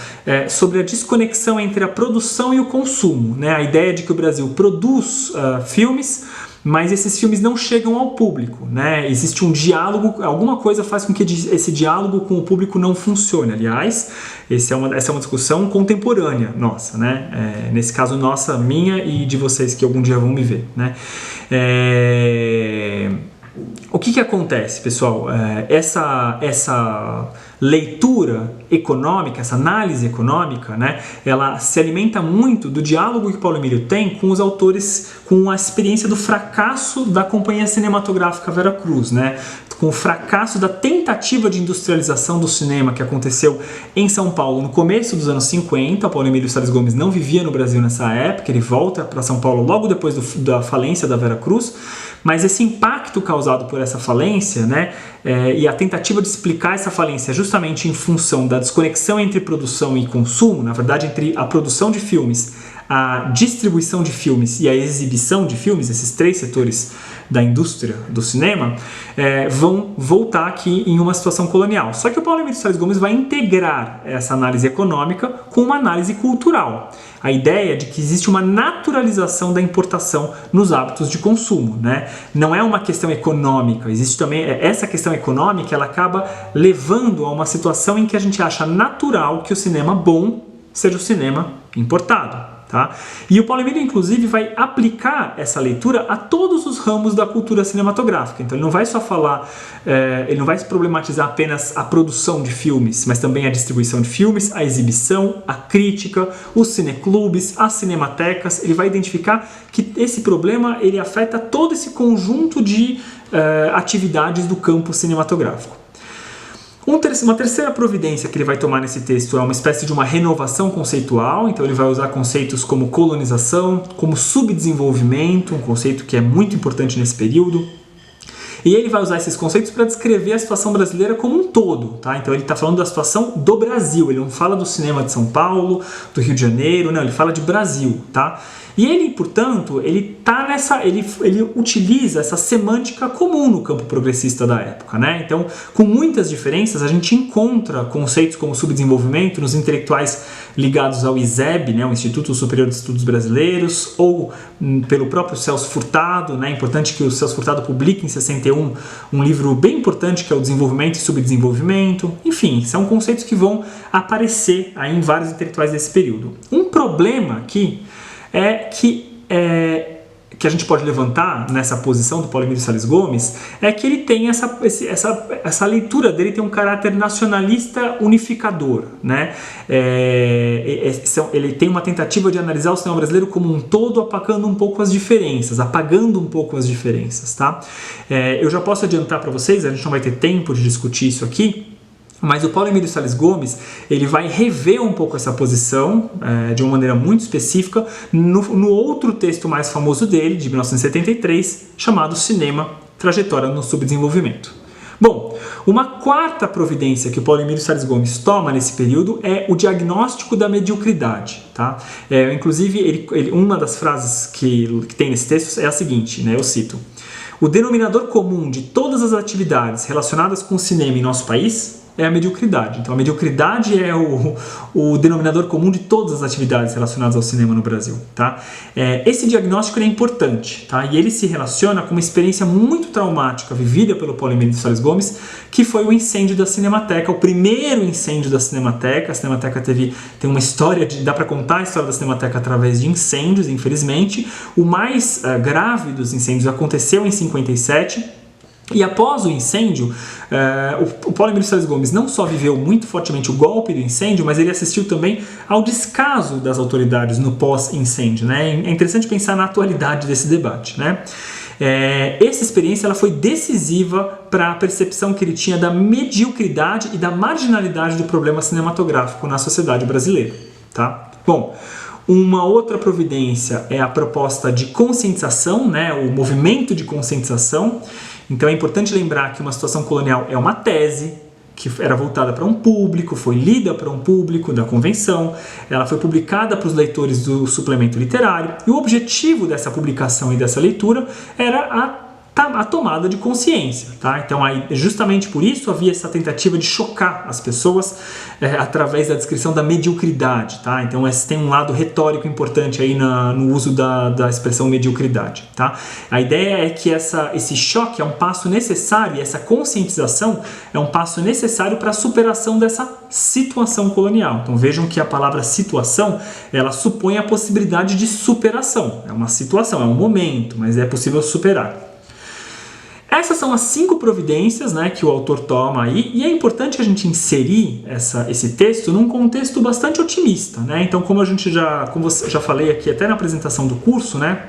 sobre a desconexão entre a produção e o consumo, né? A ideia de que o Brasil produz filmes, mas esses filmes não chegam ao público, né? Existe um diálogo, alguma coisa faz com que esse diálogo com o público não funcione. Aliás, essa é uma discussão contemporânea nossa, né? Nesse caso nossa, minha e de vocês que algum dia vão me ver, né? O que acontece, pessoal? Essa leitura econômica, essa análise econômica, né, ela se alimenta muito do diálogo que Paulo Emílio tem com os autores, com a experiência do fracasso da Companhia Cinematográfica Veracruz, né, com o fracasso da tentativa de industrialização do cinema que aconteceu em São Paulo no começo dos anos 50. Paulo Emílio Salles Gomes não vivia no Brasil nessa época, ele volta para São Paulo logo depois da falência da Veracruz, mas esse impacto causado por essa falência, né, e a tentativa de explicar essa falência justamente em função da desconexão entre produção e consumo, na verdade entre a produção de filmes, a distribuição de filmes e a exibição de filmes, esses três setores da indústria do cinema, vão voltar aqui em Uma Situação Colonial. Só que o Paulo Emílio Salles Gomes vai integrar essa análise econômica com uma análise cultural. A ideia de que existe uma naturalização da importação nos hábitos de consumo, né? Não é uma questão econômica, existe também essa questão econômica, ela acaba levando a uma situação em que a gente acha natural que o cinema bom seja o cinema importado. Tá? E o Paulo Emílio, inclusive, vai aplicar essa leitura a todos os ramos da cultura cinematográfica. Então ele não vai só falar, ele não vai problematizar apenas a produção de filmes, mas também a distribuição de filmes, a exibição, a crítica, os cineclubes, as cinematecas. Ele vai identificar que esse problema ele afeta todo esse conjunto de atividades do campo cinematográfico. Uma terceira providência que ele vai tomar nesse texto é uma espécie de uma renovação conceitual. Então ele vai usar conceitos como colonização, como subdesenvolvimento, um conceito que é muito importante nesse período. E ele vai usar esses conceitos para descrever a situação brasileira como um todo, tá? Então ele está falando da situação do Brasil, ele não fala do cinema de São Paulo, do Rio de Janeiro, não, ele fala de Brasil, tá? E ele, portanto, ele utiliza essa semântica comum no campo progressista da época, né? Então, com muitas diferenças, a gente encontra conceitos como subdesenvolvimento nos intelectuais ligados ao ISEB, né, o Instituto Superior de Estudos Brasileiros, ou pelo próprio Celso Furtado, né? É importante que o Celso Furtado publique em 61 um livro bem importante que é o Desenvolvimento e Subdesenvolvimento. Enfim, são conceitos que vão aparecer aí em vários intelectuais desse período. Um problema aqui que a gente pode levantar nessa posição do Paulo Emílio Salles Gomes é que ele tem essa leitura dele tem um caráter nacionalista unificador, né? Ele tem uma tentativa de analisar o cinema brasileiro como um todo, apagando um pouco as diferenças, tá? Eu já posso adiantar para vocês, a gente não vai ter tempo de discutir isso aqui, Mas o Paulo Emílio Salles Gomes, ele vai rever um pouco essa posição de uma maneira muito específica no outro texto mais famoso dele, de 1973, chamado Cinema, Trajetória no Subdesenvolvimento. Bom, uma quarta providência que o Paulo Emílio Salles Gomes toma nesse período é o diagnóstico da mediocridade. Tá? Inclusive, uma das frases que tem nesse texto é a seguinte, né? Eu cito: o denominador comum de todas as atividades relacionadas com o cinema em nosso país é a mediocridade. Então, a mediocridade é o denominador comum de todas as atividades relacionadas ao cinema no Brasil. Tá? Esse diagnóstico é importante, tá? E ele se relaciona com uma experiência muito traumática vivida pelo Paulo Emílio Salles Gomes, que foi o incêndio da Cinemateca, o primeiro incêndio da Cinemateca. A Cinemateca tem uma história, dá para contar a história da Cinemateca através de incêndios, infelizmente. O mais grave dos incêndios aconteceu em 57. E após o incêndio, o Paulo Emílio Salles Gomes não só viveu muito fortemente o golpe do incêndio, mas ele assistiu também ao descaso das autoridades no pós-incêndio. Né? É interessante pensar na atualidade desse debate. Né? Essa experiência ela foi decisiva para a percepção que ele tinha da mediocridade e da marginalidade do problema cinematográfico na sociedade brasileira. Tá? Bom, uma outra providência é a proposta de conscientização, né? O movimento de conscientização. Então é importante lembrar que uma situação colonial é uma tese que era voltada para um público, foi lida para um público da convenção, ela foi publicada para os leitores do suplemento literário, e o objetivo dessa publicação e dessa leitura era a tomada de consciência. Tá? Então, justamente por isso havia essa tentativa de chocar as pessoas através da descrição da mediocridade. Tá? Então, tem um lado retórico importante aí no uso da expressão mediocridade. Tá? A ideia é que esse choque é um passo necessário, e essa conscientização é um passo necessário para a superação dessa situação colonial. Então, vejam que a palavra situação, ela supõe a possibilidade de superação. É uma situação, é um momento, mas é possível superar. Essas são as 5 providências, né, que o autor toma aí, e é importante a gente inserir esse texto num contexto bastante otimista. Né? Então, como eu já falei aqui até na apresentação do curso, né,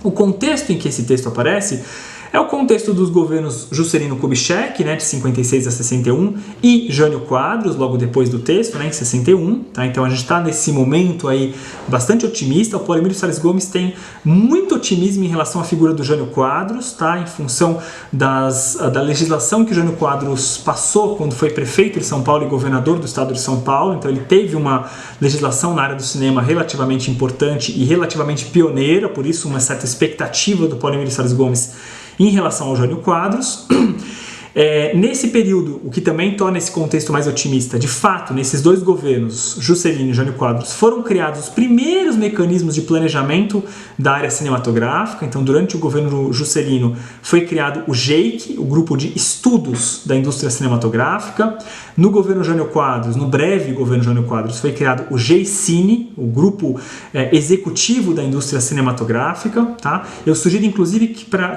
o contexto em que esse texto aparece é o contexto dos governos Juscelino Kubitschek, né, de 56 a 61, e Jânio Quadros, logo depois do texto, né, em 61. Tá? Então a gente está nesse momento aí bastante otimista. O Paulo Emílio Salles Gomes tem muito otimismo em relação à figura do Jânio Quadros, tá? Em função da legislação que o Jânio Quadros passou quando foi prefeito de São Paulo e governador do estado de São Paulo. Então ele teve uma legislação na área do cinema relativamente importante e relativamente pioneira, por isso uma certa expectativa do Paulo Emílio Salles Gomes em relação ao Jânio Quadros. Nesse período, o que também torna esse contexto mais otimista, de fato, nesses dois governos, Juscelino e Jânio Quadros, foram criados os primeiros mecanismos de planejamento da área cinematográfica. Então, durante o governo Juscelino, foi criado o GEIC, o Grupo de Estudos da Indústria Cinematográfica. No governo Jânio Quadros, no breve governo Jânio Quadros, foi criado o GEICine, o Grupo Executivo da Indústria Cinematográfica. Tá? Eu sugiro, inclusive,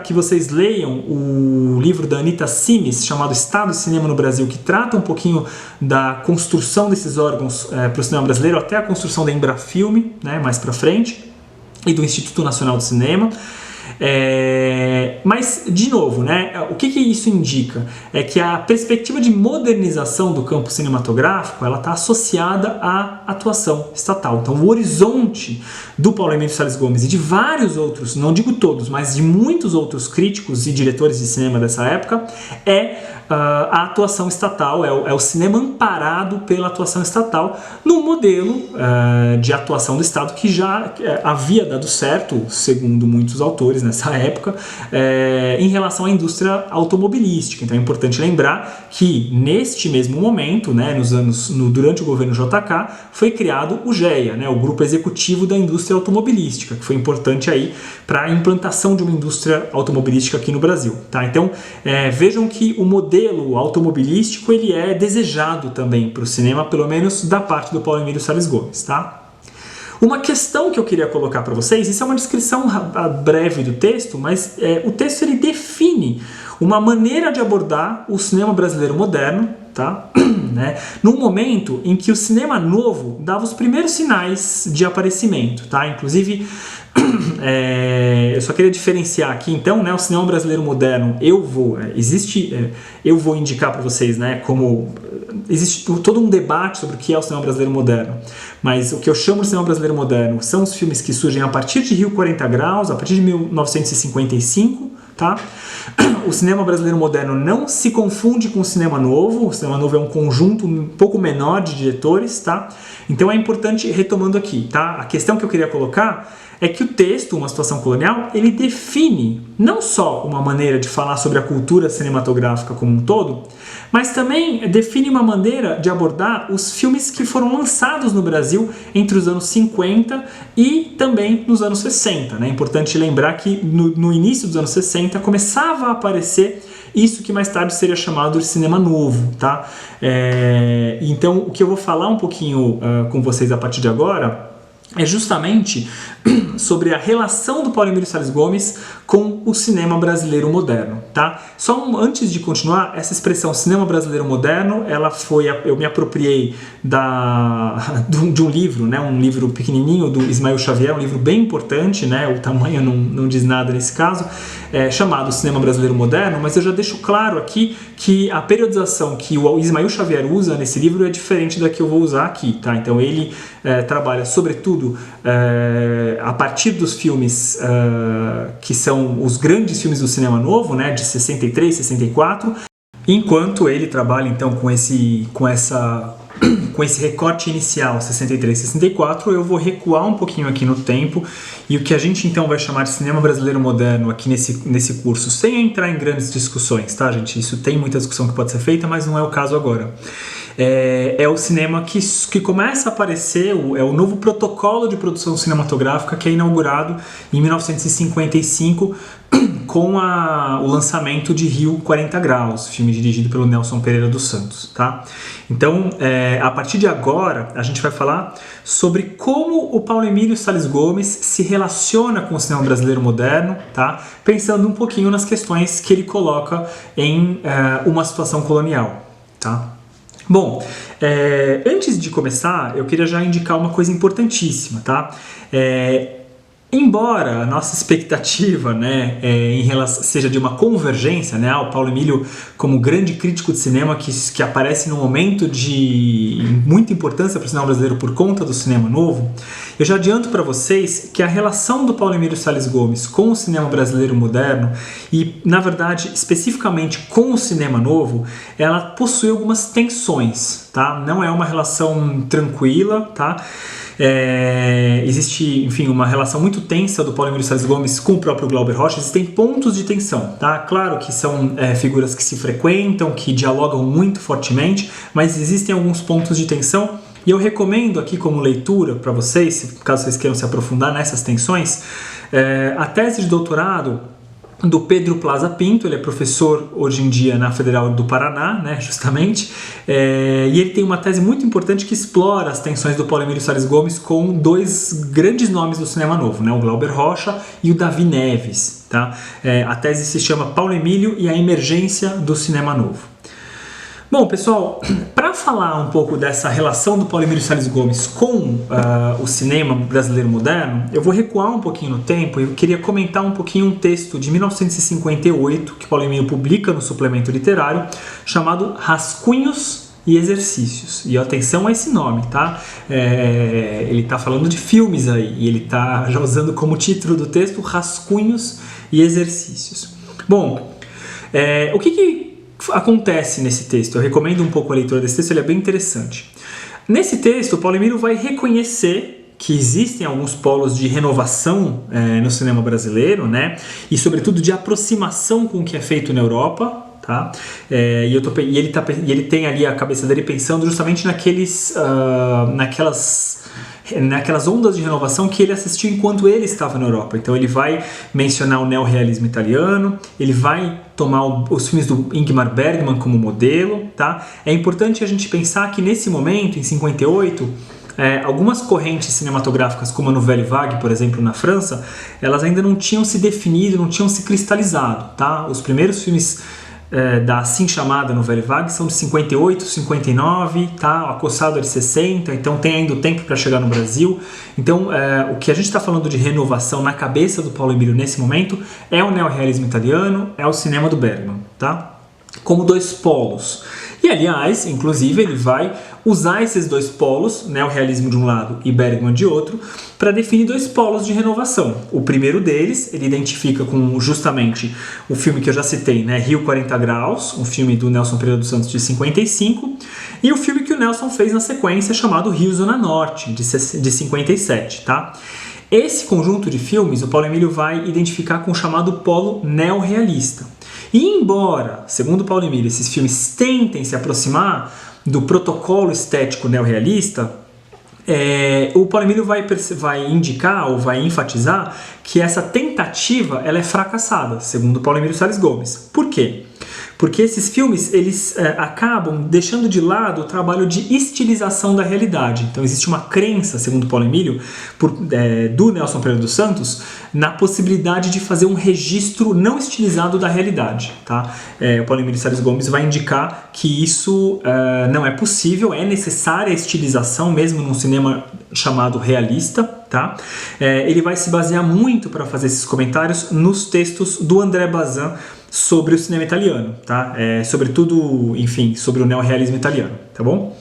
que vocês leiam o livro da Anita Simes, chamado Estado e Cinema no Brasil, que trata um pouquinho da construção desses órgãos para o cinema brasileiro, até a construção da Embrafilme, né, mais para frente, e do Instituto Nacional de Cinema. Mas, de novo, né, o que isso indica? É que a perspectiva de modernização do campo cinematográfico ela está associada à atuação estatal. Então, o horizonte do Paulo Emílio Salles Gomes e de vários outros, não digo todos, mas de muitos outros críticos e diretores de cinema dessa época, é a atuação estatal, é o cinema amparado pela atuação estatal no modelo de atuação do Estado que já havia dado certo, segundo muitos autores nessa época, em relação à indústria automobilística. Então é importante lembrar que neste mesmo momento, né, durante o governo JK, foi criado o GEA, né, o Grupo Executivo da Indústria Automobilística, que foi importante aí para a implantação de uma indústria automobilística aqui no Brasil. Tá? Então vejam que o modelo automobilístico ele é desejado também para o cinema, pelo menos da parte do Paulo Emílio Salles Gomes. Tá? Uma questão que eu queria colocar para vocês, isso é uma descrição breve do texto, mas o texto ele define uma maneira de abordar o cinema brasileiro moderno, tá? Né? Num momento em que o cinema novo dava os primeiros sinais de aparecimento. Tá? Inclusive, eu só queria diferenciar aqui, então, né, o cinema brasileiro moderno, eu vou indicar para vocês, né, como existe todo um debate sobre o que é o cinema brasileiro moderno, mas o que eu chamo de cinema brasileiro moderno são os filmes que surgem a partir de Rio 40 Graus, a partir de 1955, tá? O cinema brasileiro moderno não se confunde com o cinema novo. O cinema novo é um conjunto um pouco menor de diretores, tá? Então é importante, retomando aqui, tá? A questão que eu queria colocar é que o texto, Uma Situação Colonial, ele define não só uma maneira de falar sobre a cultura cinematográfica como um todo, mas também define uma maneira de abordar os filmes que foram lançados no Brasil entre os anos 50 e também nos anos 60. Né? É importante lembrar que no início dos anos 60 começava a aparecer isso que mais tarde seria chamado de cinema novo. Tá? Então, o que eu vou falar um pouquinho com vocês a partir de agora é justamente sobre a relação do Paulo Emílio Salles Gomes com o cinema brasileiro moderno, tá? Só antes de continuar, essa expressão cinema brasileiro moderno, eu me apropriei de um livro, né? Um livro pequenininho do Ismael Xavier, um livro bem importante, né? O tamanho não diz nada nesse caso, chamado Cinema Brasileiro Moderno, mas eu já deixo claro aqui que a periodização que o Ismael Xavier usa nesse livro é diferente da que eu vou usar aqui, tá? Então ele trabalha sobretudo a partir dos filmes que são os grandes filmes do cinema novo, né, de 63, 64, enquanto ele trabalha então com esse recorte inicial 63, 64, eu vou recuar um pouquinho aqui no tempo e o que a gente então vai chamar de cinema brasileiro moderno aqui nesse curso, sem entrar em grandes discussões, tá, gente? Isso tem muita discussão que pode ser feita, mas não é o caso agora. É o cinema que começa a aparecer, é o novo protocolo de produção cinematográfica que é inaugurado em 1955 com o lançamento de Rio 40 Graus, filme dirigido pelo Nelson Pereira dos Santos, tá? Então, a partir de agora, a gente vai falar sobre como o Paulo Emílio Salles Gomes se relaciona com o cinema brasileiro moderno, tá? Pensando um pouquinho nas questões que ele coloca em Uma Situação Colonial, tá? Bom, antes de começar, eu queria já indicar uma coisa importantíssima, tá? Embora a nossa expectativa, né, seja de uma convergência, né, o Paulo Emílio como grande crítico de cinema que aparece num momento de muita importância para o cinema brasileiro por conta do cinema novo, eu já adianto para vocês que a relação do Paulo Emílio Salles Gomes com o cinema brasileiro moderno e, na verdade, especificamente com o cinema novo, ela possui algumas tensões, tá? Não é uma relação tranquila, tá? Existe, enfim, uma relação muito tensa do Paulo Emílio Salles Gomes com o próprio Glauber Rocha. Existem pontos de tensão, tá? Claro que são figuras que se frequentam, que dialogam muito fortemente, mas existem alguns pontos de tensão e eu recomendo aqui como leitura para vocês, caso vocês queiram se aprofundar nessas tensões, a tese de doutorado do Pedro Plaza Pinto. Ele é professor hoje em dia na Federal do Paraná, né, justamente, e ele tem uma tese muito importante que explora as tensões do Paulo Emílio Salles Gomes com dois grandes nomes do cinema novo, né, o Glauber Rocha e o Davi Neves, tá? A tese se chama Paulo Emílio e a Emergência do Cinema Novo. Bom, pessoal, para falar um pouco dessa relação do Paulo Emílio Salles Gomes com o cinema brasileiro moderno, eu vou recuar um pouquinho no tempo e eu queria comentar um pouquinho um texto de 1958 que Paulo Emílio publica no suplemento literário, chamado Rascunhos e Exercícios. E atenção a esse nome, tá? Ele está falando de filmes aí e ele está já usando como título do texto Rascunhos e Exercícios. Bom, o que acontece nesse texto? Eu recomendo um pouco a leitura desse texto, ele é bem interessante. Nesse texto, o Paulo Emílio vai reconhecer que existem alguns polos de renovação no cinema brasileiro, né? E sobretudo de aproximação com o que é feito na Europa, tá? E ele tem ali a cabeça dele pensando justamente naquelas ondas de renovação que ele assistiu enquanto ele estava na Europa. Então ele vai mencionar o neorrealismo italiano, ele vai tomar os filmes do Ingmar Bergman como modelo, tá? É importante a gente pensar que nesse momento, em 58, algumas correntes cinematográficas, como a Nouvelle Vague, por exemplo, na França, elas ainda não tinham se definido, não tinham se cristalizado, tá? Os primeiros filmes da assim chamada Nouvelle Vague são de 58, 59, tá? O Acossado é de 60, então tem ainda o tempo para chegar no Brasil. Então, o que a gente está falando de renovação na cabeça do Paulo Emílio nesse momento é o neorrealismo italiano, é o cinema do Bergman, tá? Como dois polos. E, aliás, inclusive, ele vai usar esses dois polos, neorrealismo de um lado e Bergman de outro, para definir dois polos de renovação. O primeiro deles, ele identifica com justamente o filme que eu já citei, né, Rio 40 Graus, um filme do Nelson Pereira dos Santos de 55, e o filme que o Nelson fez na sequência, chamado Rio Zona Norte, de 57, tá? Esse conjunto de filmes, o Paulo Emílio vai identificar com o chamado polo neorrealista. E embora, segundo Paulo Emílio, esses filmes tentem se aproximar do protocolo estético neorrealista, o Paulo Emílio vai indicar ou vai enfatizar que essa tentativa ela é fracassada, segundo Paulo Emílio Sales Gomes. Por quê? Porque esses filmes eles acabam deixando de lado o trabalho de estilização da realidade. Então existe uma crença, segundo Paulo Emílio, do Nelson Pereira dos Santos, na possibilidade de fazer um registro não estilizado da realidade. Tá? O Paulo Emílio Sales Gomes vai indicar que isso não é possível, é necessária a estilização mesmo num cinema chamado realista. Tá? Ele vai se basear muito para fazer esses comentários nos textos do André Bazin sobre o cinema italiano, tá? Sobretudo, enfim, sobre o neorrealismo italiano, tá bom?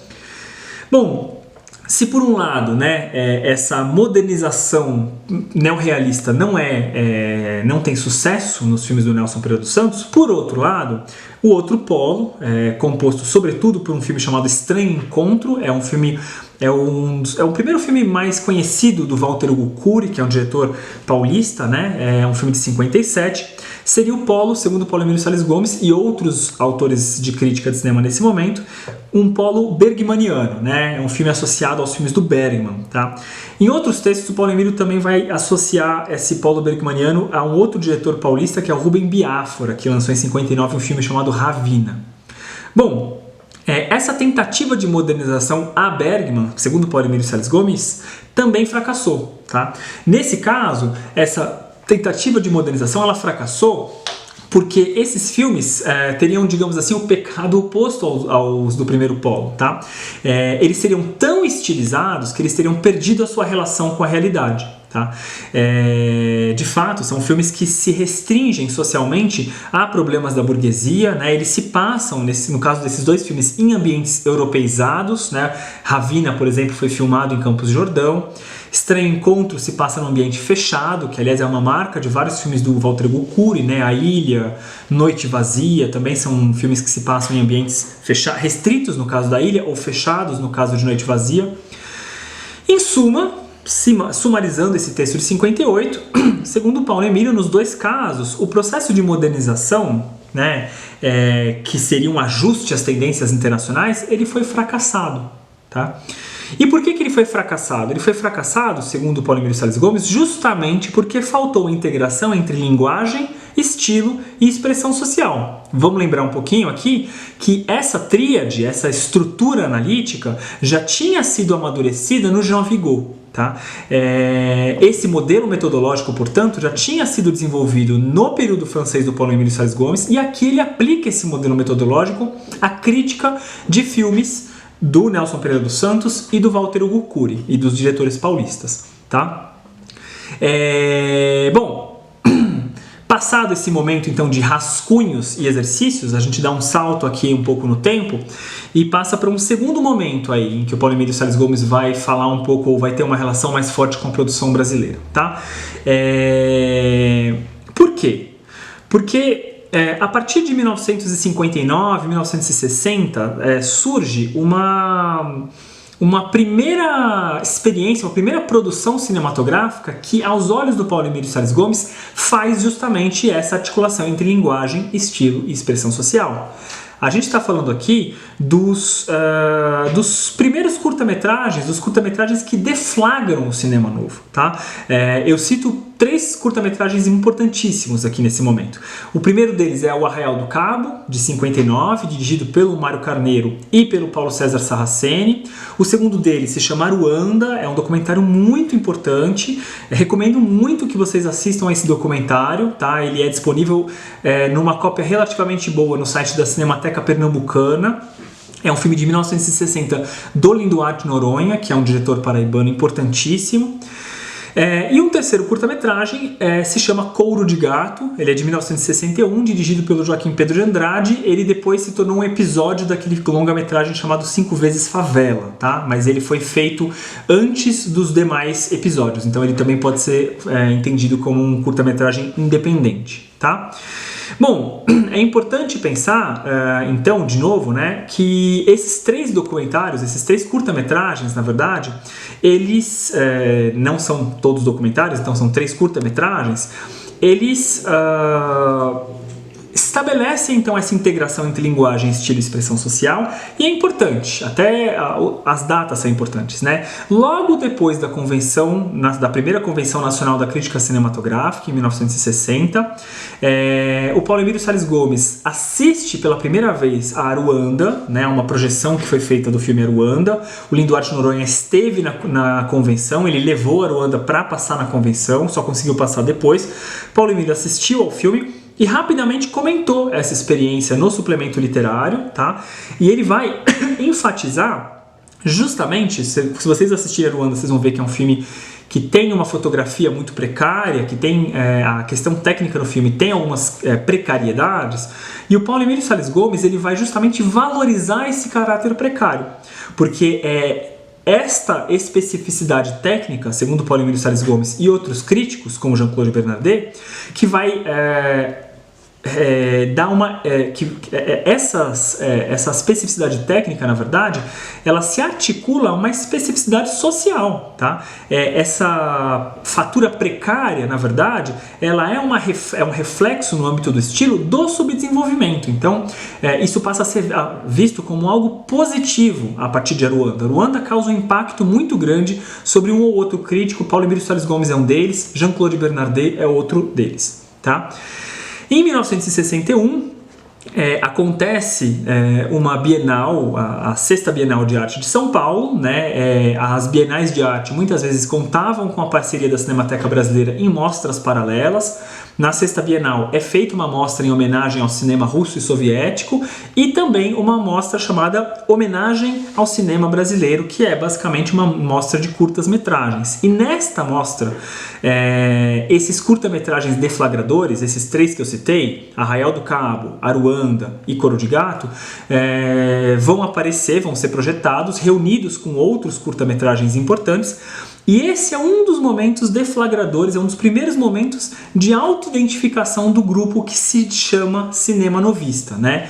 Bom, se por um lado, né, essa modernização neorrealista não tem sucesso nos filmes do Nelson Pereira dos Santos, por outro lado, o outro polo, composto sobretudo por um filme chamado Estranho Encontro, é o primeiro filme mais conhecido do Walter Hugo Cury, que é um diretor paulista, né? É um filme de 57. Seria o polo, segundo Paulo Emílio Sales Gomes e outros autores de crítica de cinema nesse momento, um polo bergmaniano, né? É um filme associado aos filmes do Bergman, tá? Em outros textos, o Paulo Emílio também vai associar esse polo bergmaniano a um outro diretor paulista, que é o Rubem Biafora, que lançou em 59 um filme chamado Ravina. Bom, essa tentativa de modernização a Bergman, segundo Paulo Emílio Sales Gomes, também fracassou, tá? Nesse caso, essa tentativa de modernização ela fracassou porque esses filmes teriam, digamos assim, o pecado oposto aos do primeiro polo, tá? Eles seriam tão estilizados que eles teriam perdido a sua relação com a realidade. Tá? De fato, são filmes que se restringem socialmente a problemas da burguesia, né? Eles se passam, no caso desses dois filmes, em ambientes europeizados, né? Ravina, por exemplo, foi filmado em Campos do Jordão. Estranho Encontro se passa num ambiente fechado, que aliás é uma marca de vários filmes do Walter Hugo Cury, né? A Ilha, Noite Vazia, também são filmes que se passam em ambientes restritos no caso da Ilha, ou fechados no caso de Noite Vazia. Em suma, sumarizando esse texto de 58, segundo Paulo Emílio, nos dois casos, o processo de modernização, né, que seria um ajuste às tendências internacionais, ele foi fracassado. Tá? E por que ele foi fracassado? Ele foi fracassado, segundo Paulo Emílio Sales Gomes, justamente porque faltou integração entre linguagem, estilo e expressão social. Vamos lembrar um pouquinho aqui que essa tríade, essa estrutura analítica, já tinha sido amadurecida no Jean Vigo. Tá? Esse modelo metodológico, portanto, já tinha sido desenvolvido no período francês do Paulo Emílio Sales Gomes, e aqui ele aplica esse modelo metodológico à crítica de filmes do Nelson Pereira dos Santos e do Walter Hugo Cury e dos diretores paulistas. Tá? Bom, passado esse momento então de rascunhos e exercícios, a gente dá um salto aqui um pouco no tempo e passa para um segundo momento aí em que o Paulo Emílio Sales Gomes vai falar um pouco, ou vai ter uma relação mais forte com a produção brasileira, tá? Por quê? Porque a partir de 1959, 1960, surge uma primeira experiência, uma primeira produção cinematográfica que, aos olhos do Paulo Emílio Sales Gomes, faz justamente essa articulação entre linguagem, estilo e expressão social. A gente está falando aqui dos primeiros curta-metragens, dos curta-metragens que deflagram o cinema novo. Tá? Eu cito três curta-metragens importantíssimos aqui nesse momento. O primeiro deles é O Arraial do Cabo, de 59, dirigido pelo Mário Carneiro e pelo Paulo César Sarraceni. O segundo deles se chama Aruanda, é um documentário muito importante. Recomendo muito que vocês assistam a esse documentário, tá? Ele é disponível numa cópia relativamente boa no site da Cinemateca Pernambucana. É um filme de 1960 do Linduarte Noronha, que é um diretor paraibano importantíssimo. E um terceiro curta-metragem se chama Couro de Gato. Ele é de 1961, dirigido pelo Joaquim Pedro de Andrade. Ele depois se tornou um episódio daquele longa-metragem chamado 5 vezes Favela, tá? Mas ele foi feito antes dos demais episódios, então ele também pode ser entendido como um curta-metragem independente, tá? Bom, é importante pensar, então, de novo, né, que esses três documentários, esses três curta-metragens, na verdade, eles não são todos documentários, então são três curta-metragens, eles estabelecem então essa integração entre linguagem, estilo e expressão social, e é importante, até as datas são importantes, né? Logo depois da convenção, da primeira Convenção Nacional da Crítica Cinematográfica, em 1960, o Paulo Emílio Salles Gomes assiste pela primeira vez a Aruanda, né, uma projeção que foi feita do filme Aruanda. O Linduarte Noronha esteve na convenção, ele levou a Aruanda para passar na convenção, só conseguiu passar depois. Paulo Emílio assistiu ao filme e rapidamente comentou essa experiência no suplemento literário, tá? E ele vai enfatizar justamente, se vocês assistirem a Aruanda, vocês vão ver que é um filme que tem uma fotografia muito precária, que tem a questão técnica do filme tem algumas precariedades, e o Paulo Emílio Salles Gomes ele vai justamente valorizar esse caráter precário, porque esta especificidade técnica, segundo Paulo Emílio Salles Gomes e outros críticos, como Jean-Claude Bernardet, que vai dar essa especificidade técnica, na verdade, ela se articula a uma especificidade social, tá? Essa fatura precária, na verdade, ela é um reflexo no âmbito do estilo do subdesenvolvimento. Então, isso passa a ser visto como algo positivo a partir de Aruanda. Aruanda causa um impacto muito grande sobre um ou outro crítico. Paulo Emílio Salles Gomes é um deles, Jean-Claude Bernardet é outro deles, tá? Em 1961, acontece uma Bienal, a Sexta Bienal de Arte de São Paulo, né? As bienais de arte muitas vezes contavam com a parceria da Cinemateca Brasileira em mostras paralelas. Na Sexta Bienal é feita uma mostra em homenagem ao cinema russo e soviético e também uma mostra chamada Homenagem ao Cinema Brasileiro, que é basicamente uma mostra de curtas-metragens. E nesta mostra, esses curta-metragens deflagradores, esses três que eu citei, Arraial do Cabo, Aruanda e Couro de Gato, vão aparecer, vão ser projetados, reunidos com outros curta-metragens importantes. E esse é um dos momentos deflagradores, é um dos primeiros momentos de autoidentificação do grupo que se chama cinema novista, né?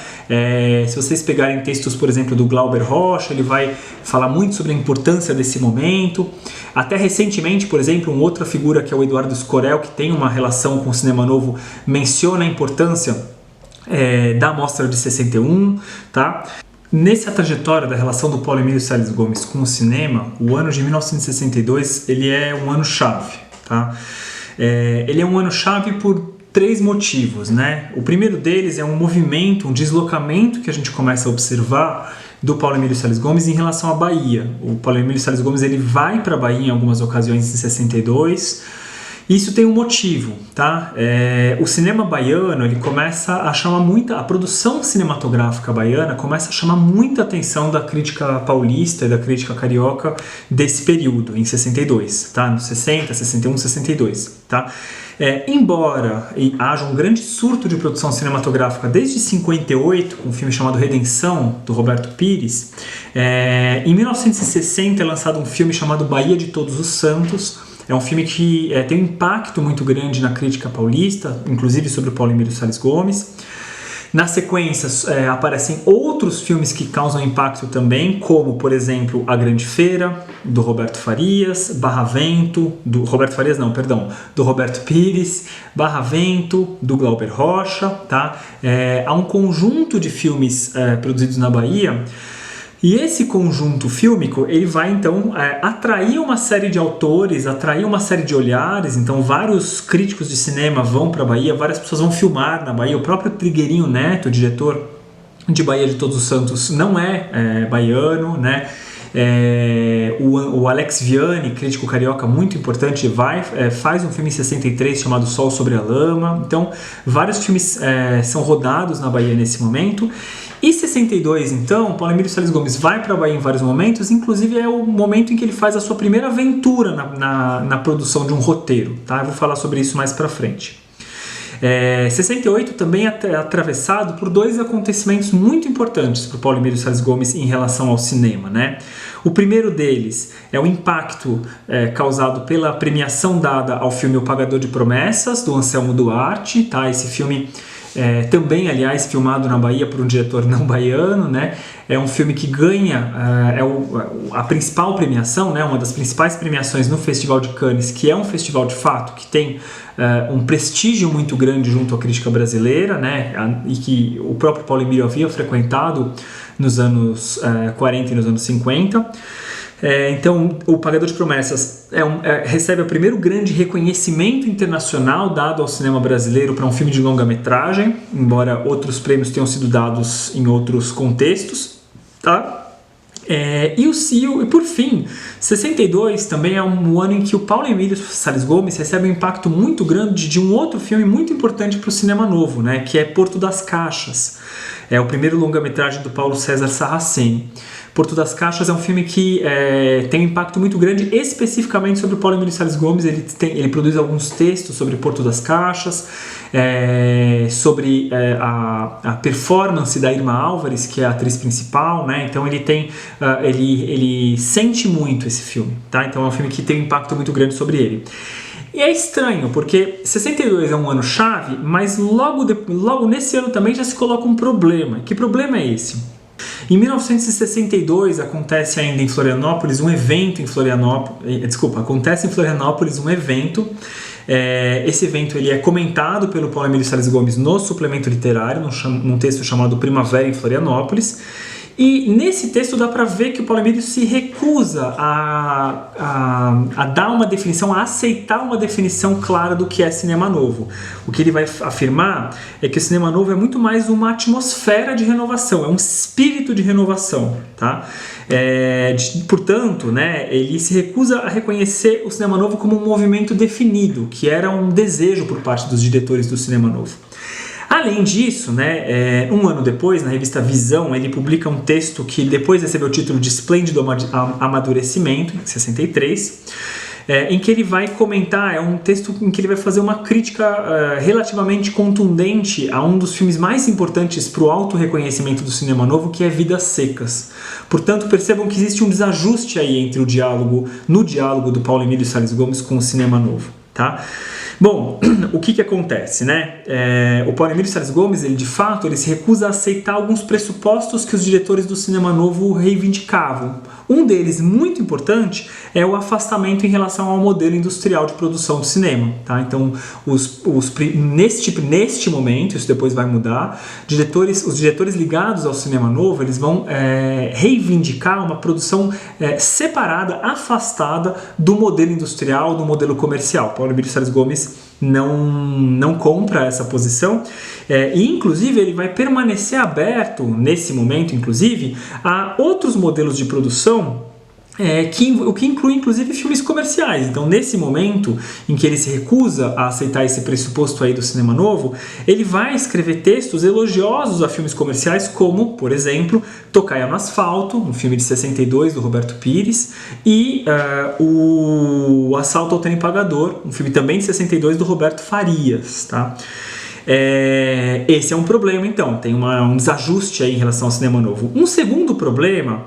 Se vocês pegarem textos, por exemplo, do Glauber Rocha, ele vai falar muito sobre a importância desse momento. Até recentemente, por exemplo, uma outra figura que é o Eduardo Scorel, que tem uma relação com o cinema novo, menciona a importância da mostra de 61, tá? Nessa trajetória da relação do Paulo Emílio Salles Gomes com o cinema, o ano de 1962 ele é um ano-chave, tá? Ele é um ano-chave por três motivos, né? O primeiro deles é um movimento, um deslocamento que a gente começa a observar do Paulo Emílio Salles Gomes em relação à Bahia. O Paulo Emílio Salles Gomes ele vai para a Bahia em algumas ocasiões em 62. Isso tem um motivo, tá? O cinema baiano ele começa a chamar a produção cinematográfica baiana começa a chamar muita atenção da crítica paulista e da crítica carioca desse período, em 62, tá? Nos 60, 61, 62, tá? Embora haja um grande surto de produção cinematográfica desde 58, com um filme chamado Redenção, do Roberto Pires, em 1960 é lançado um filme chamado Bahia de Todos os Santos. É um filme que tem um impacto muito grande na crítica paulista, inclusive sobre o Paulo Emílio Salles Gomes. Na sequência, aparecem outros filmes que causam impacto também, como, por exemplo, A Grande Feira, do Roberto Farias, do Roberto Pires, Barravento, do Glauber Rocha, tá? Há um conjunto de filmes produzidos na Bahia E esse conjunto fílmico, ele vai então atrair uma série de autores, atrair uma série de olhares. Então vários críticos de cinema vão para a Bahia, várias pessoas vão filmar na Bahia. O próprio Trigueirinho Neto, o diretor de Bahia de Todos os Santos, não é baiano, né? O Alex Vianney, crítico carioca muito importante, faz um filme em 63 chamado Sol sobre a Lama. Então vários filmes são rodados na Bahia nesse momento. E 62, então, Paulo Emílio Salles Gomes vai para a Bahia em vários momentos, inclusive é o momento em que ele faz a sua primeira aventura na produção de um roteiro, tá? Eu vou falar sobre isso mais para frente. 68 também é atravessado por dois acontecimentos muito importantes para o Paulo Emílio Salles Gomes em relação ao cinema, né? O primeiro deles é o impacto causado pela premiação dada ao filme O Pagador de Promessas, do Anselmo Duarte, tá? Esse filme também, aliás, filmado na Bahia por um diretor não baiano, né? É um filme que ganha a principal premiação, né? Uma das principais premiações no Festival de Cannes, que é um festival de fato que tem um prestígio muito grande junto à crítica brasileira, né? E que o próprio Paulo Emílio havia frequentado nos anos 40 e nos anos 50. Então, O Pagador de Promessas recebe o primeiro grande reconhecimento internacional dado ao cinema brasileiro para um filme de longa-metragem, embora outros prêmios tenham sido dados em outros contextos, tá? E por fim, 62 também é um ano em que o Paulo Emílio Salles Gomes recebe um impacto muito grande de um outro filme muito importante para o cinema novo, né? Que é Porto das Caixas. É o primeiro longa-metragem do Paulo César Sarraceni. Porto das Caixas é um filme que tem um impacto muito grande especificamente sobre o Paulo Emílio Salles Gomes. Ele produz alguns textos sobre Porto das Caixas, sobre a performance da Irma Álvares, que é a atriz principal, né? Então ele sente muito esse filme, tá? Então é um filme que tem um impacto muito grande sobre ele. E é estranho, porque 62 é um ano chave, mas logo nesse ano também já se coloca um problema. Que problema é esse? Em 1962 acontece ainda em Florianópolis um evento acontece em Florianópolis um evento. Esse evento ele é comentado pelo Paulo Emílio Salles Gomes no suplemento literário, num texto chamado Primavera em Florianópolis. E nesse texto dá para ver que o Paulo Emílio se recusa a dar uma definição, a aceitar uma definição clara do que é cinema novo. O que ele vai afirmar é que o cinema novo é muito mais uma atmosfera de renovação, é um espírito de renovação, tá? Portanto, né, ele se recusa a reconhecer o cinema novo como um movimento definido, que era um desejo por parte dos diretores do cinema novo. Além disso, né, um ano depois, na revista Visão, ele publica um texto que depois recebeu o título de Esplêndido Amadurecimento, em 63, em que ele vai comentar, é um texto em que ele vai fazer uma crítica relativamente contundente a um dos filmes mais importantes para o auto-reconhecimento do cinema novo, que é Vidas Secas. Portanto, percebam que existe um desajuste aí entre no diálogo do Paulo Emílio Salles Gomes com o cinema novo, tá? Bom, o que acontece, né? O Paulo Emílio Salles Gomes, ele se recusa a aceitar alguns pressupostos que os diretores do cinema novo reivindicavam. Um deles, muito importante, é o afastamento em relação ao modelo industrial de produção do cinema, tá? Então, neste momento, isso depois vai mudar, os diretores ligados ao cinema novo, eles vão reivindicar uma produção separada, afastada do modelo industrial, do modelo comercial. Paulo Emílio Salles Gomes não compra essa posição e inclusive ele vai permanecer aberto nesse momento, inclusive, a outros modelos de produção o que inclui inclusive filmes comerciais. Então, nesse momento em que ele se recusa a aceitar esse pressuposto aí do cinema novo, ele vai escrever textos elogiosos a filmes comerciais, como, por exemplo, Tocaia no Asfalto, um filme de 62 do Roberto Pires, e o Assalto ao Trem Pagador, um filme também de 62 do Roberto Farias, tá? Esse é um problema, então, tem um desajuste aí em relação ao cinema novo. Um segundo problema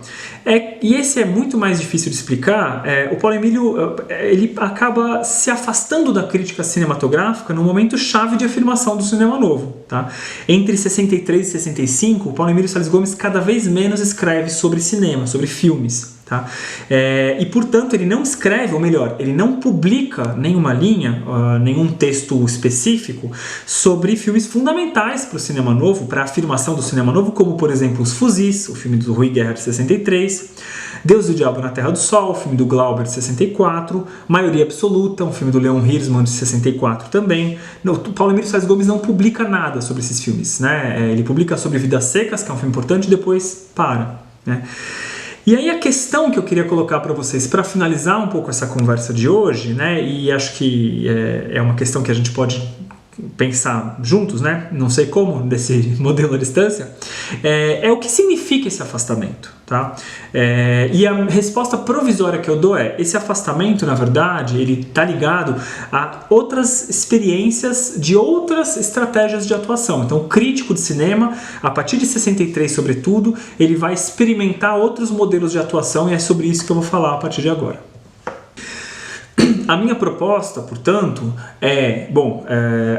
e esse é muito mais difícil de explicar, o Paulo Emílio ele acaba se afastando da crítica cinematográfica no momento chave de afirmação do cinema novo, tá? Entre 63 e 65, o Paulo Emílio Salles Gomes cada vez menos escreve sobre cinema, sobre filmes. Tá? E, portanto, ele não escreve, ou melhor, ele não publica nenhuma linha, nenhum texto específico sobre filmes fundamentais para o cinema novo, para a afirmação do cinema novo, como, por exemplo, Os Fuzis, o filme do Rui Guerra de 63, Deus e o Diabo na Terra do Sol, o filme do Glauber de 64, Maioria Absoluta, um filme do Leon Hirschman de 64 também. O Paulo Emílio Salles Gomes não publica nada sobre esses filmes, né? Ele publica sobre Vidas Secas, que é um filme importante, e depois para, né? E aí a questão que eu queria colocar para vocês, para finalizar um pouco essa conversa de hoje, né, e acho que é uma questão que a gente pode pensar juntos, né, não sei como, desse modelo à distância, é o que significa esse afastamento, tá? E a resposta provisória que eu dou é: esse afastamento, na verdade, ele está ligado a outras experiências de outras estratégias de atuação. Então, o crítico de cinema, a partir de 63, sobretudo, ele vai experimentar outros modelos de atuação, e é sobre isso que eu vou falar a partir de agora. A minha proposta, portanto,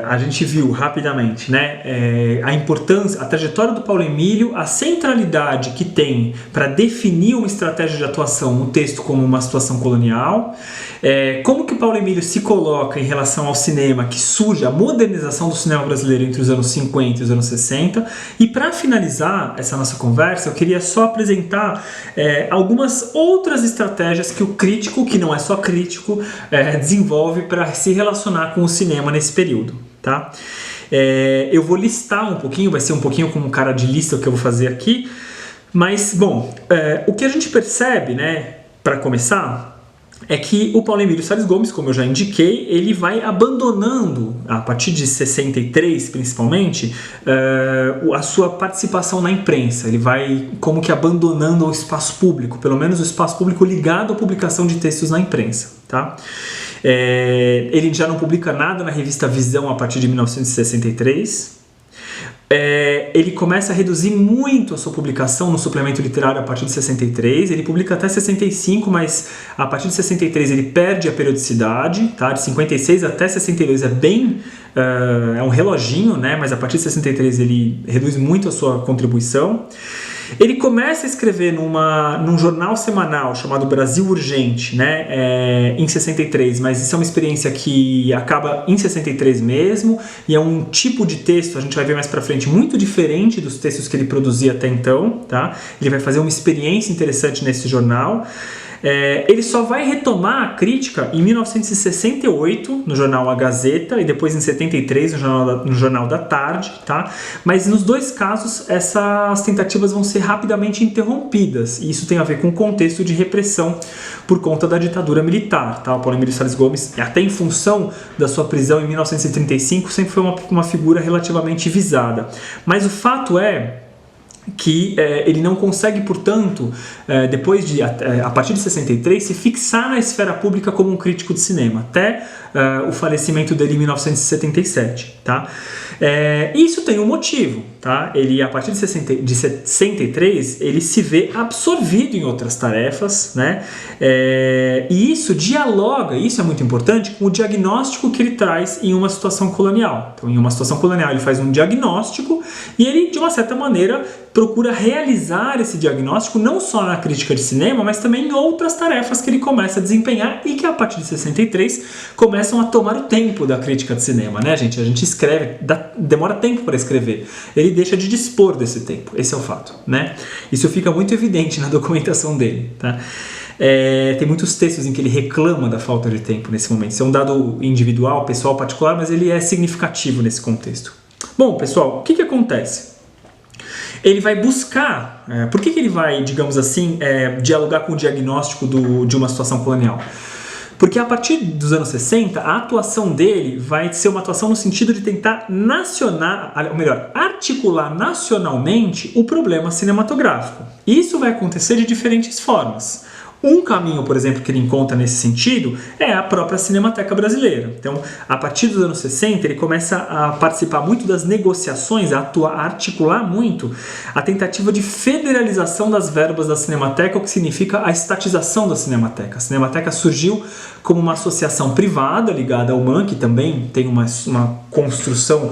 a gente viu rapidamente, né, a importância, a trajetória do Paulo Emílio, a centralidade que tem para definir uma estratégia de atuação no texto como uma situação colonial, como que o Paulo Emílio se coloca em relação ao cinema, que surge a modernização do cinema brasileiro entre os anos 50 e os anos 60, e para finalizar essa nossa conversa, eu queria só apresentar algumas outras estratégias que o crítico, que não é só crítico, desenvolve para se relacionar com o cinema nesse período, tá? Eu vou listar um pouquinho, vai ser um pouquinho como um cara de lista o que eu vou fazer aqui, mas, bom, o que a gente percebe, né, para começar, é que o Paulo Emílio Salles Gomes, como eu já indiquei, ele vai abandonando, a partir de 63 principalmente, a sua participação na imprensa. Ele vai como que abandonando o espaço público, pelo menos o espaço público ligado à publicação de textos na imprensa, tá? Ele já não publica nada na revista Visão a partir de 1963. Ele começa a reduzir muito a sua publicação no suplemento literário a partir de 63, ele publica até 65, mas a partir de 63 ele perde a periodicidade, tá? De 56 até 62 é um reloginho, né? Mas a partir de 63 ele reduz muito a sua contribuição. Ele começa a escrever num jornal semanal chamado Brasil Urgente, né, em 63, mas isso é uma experiência que acaba em 63 mesmo, e é um tipo de texto, a gente vai ver mais pra frente, muito diferente dos textos que ele produzia até então, tá? Ele vai fazer uma experiência interessante nesse jornal. Ele só vai retomar a crítica em 1968 no jornal A Gazeta e depois em 73 no jornal da Tarde, tá? Mas nos dois casos essas tentativas vão ser rapidamente interrompidas, e isso tem a ver com o contexto de repressão por conta da ditadura militar, tá? O Paulo Emílio Salles Gomes, até em função da sua prisão em 1935, sempre foi uma figura relativamente visada, mas o fato é que ele não consegue, portanto, a partir de 63, se fixar na esfera pública como um crítico de cinema, até o falecimento dele em 1977, tá? Isso tem um motivo, tá? Ele, a partir de 63, ele se vê absorvido em outras tarefas, né? E isso dialoga, isso é muito importante, com o diagnóstico que ele traz em uma situação colonial. Então, em uma situação colonial, ele faz um diagnóstico e ele, de uma certa maneira, procura realizar esse diagnóstico não só na crítica de cinema, mas também em outras tarefas que ele começa a desempenhar e que a partir de 63 começam a tomar o tempo da crítica de cinema, né, gente? A gente escreve, demora tempo para escrever. Ele deixa de dispor desse tempo, esse é o fato, né? Isso fica muito evidente na documentação dele, tá? Tem muitos textos em que ele reclama da falta de tempo nesse momento. Isso é um dado individual, pessoal, particular, mas ele é significativo nesse contexto. Bom, pessoal, o que acontece? Ele vai buscar... por que ele vai, digamos assim, dialogar com o diagnóstico de uma situação colonial? Porque a partir dos anos 60, a atuação dele vai ser uma atuação no sentido de tentar articular nacionalmente o problema cinematográfico. Isso vai acontecer de diferentes formas. Um caminho, por exemplo, que ele encontra nesse sentido é a própria Cinemateca Brasileira. Então, a partir dos anos 60, ele começa a participar muito das negociações, a articular muito a tentativa de federalização das verbas da Cinemateca, o que significa a estatização da Cinemateca. A Cinemateca surgiu como uma associação privada ligada ao MAN, que também tem uma construção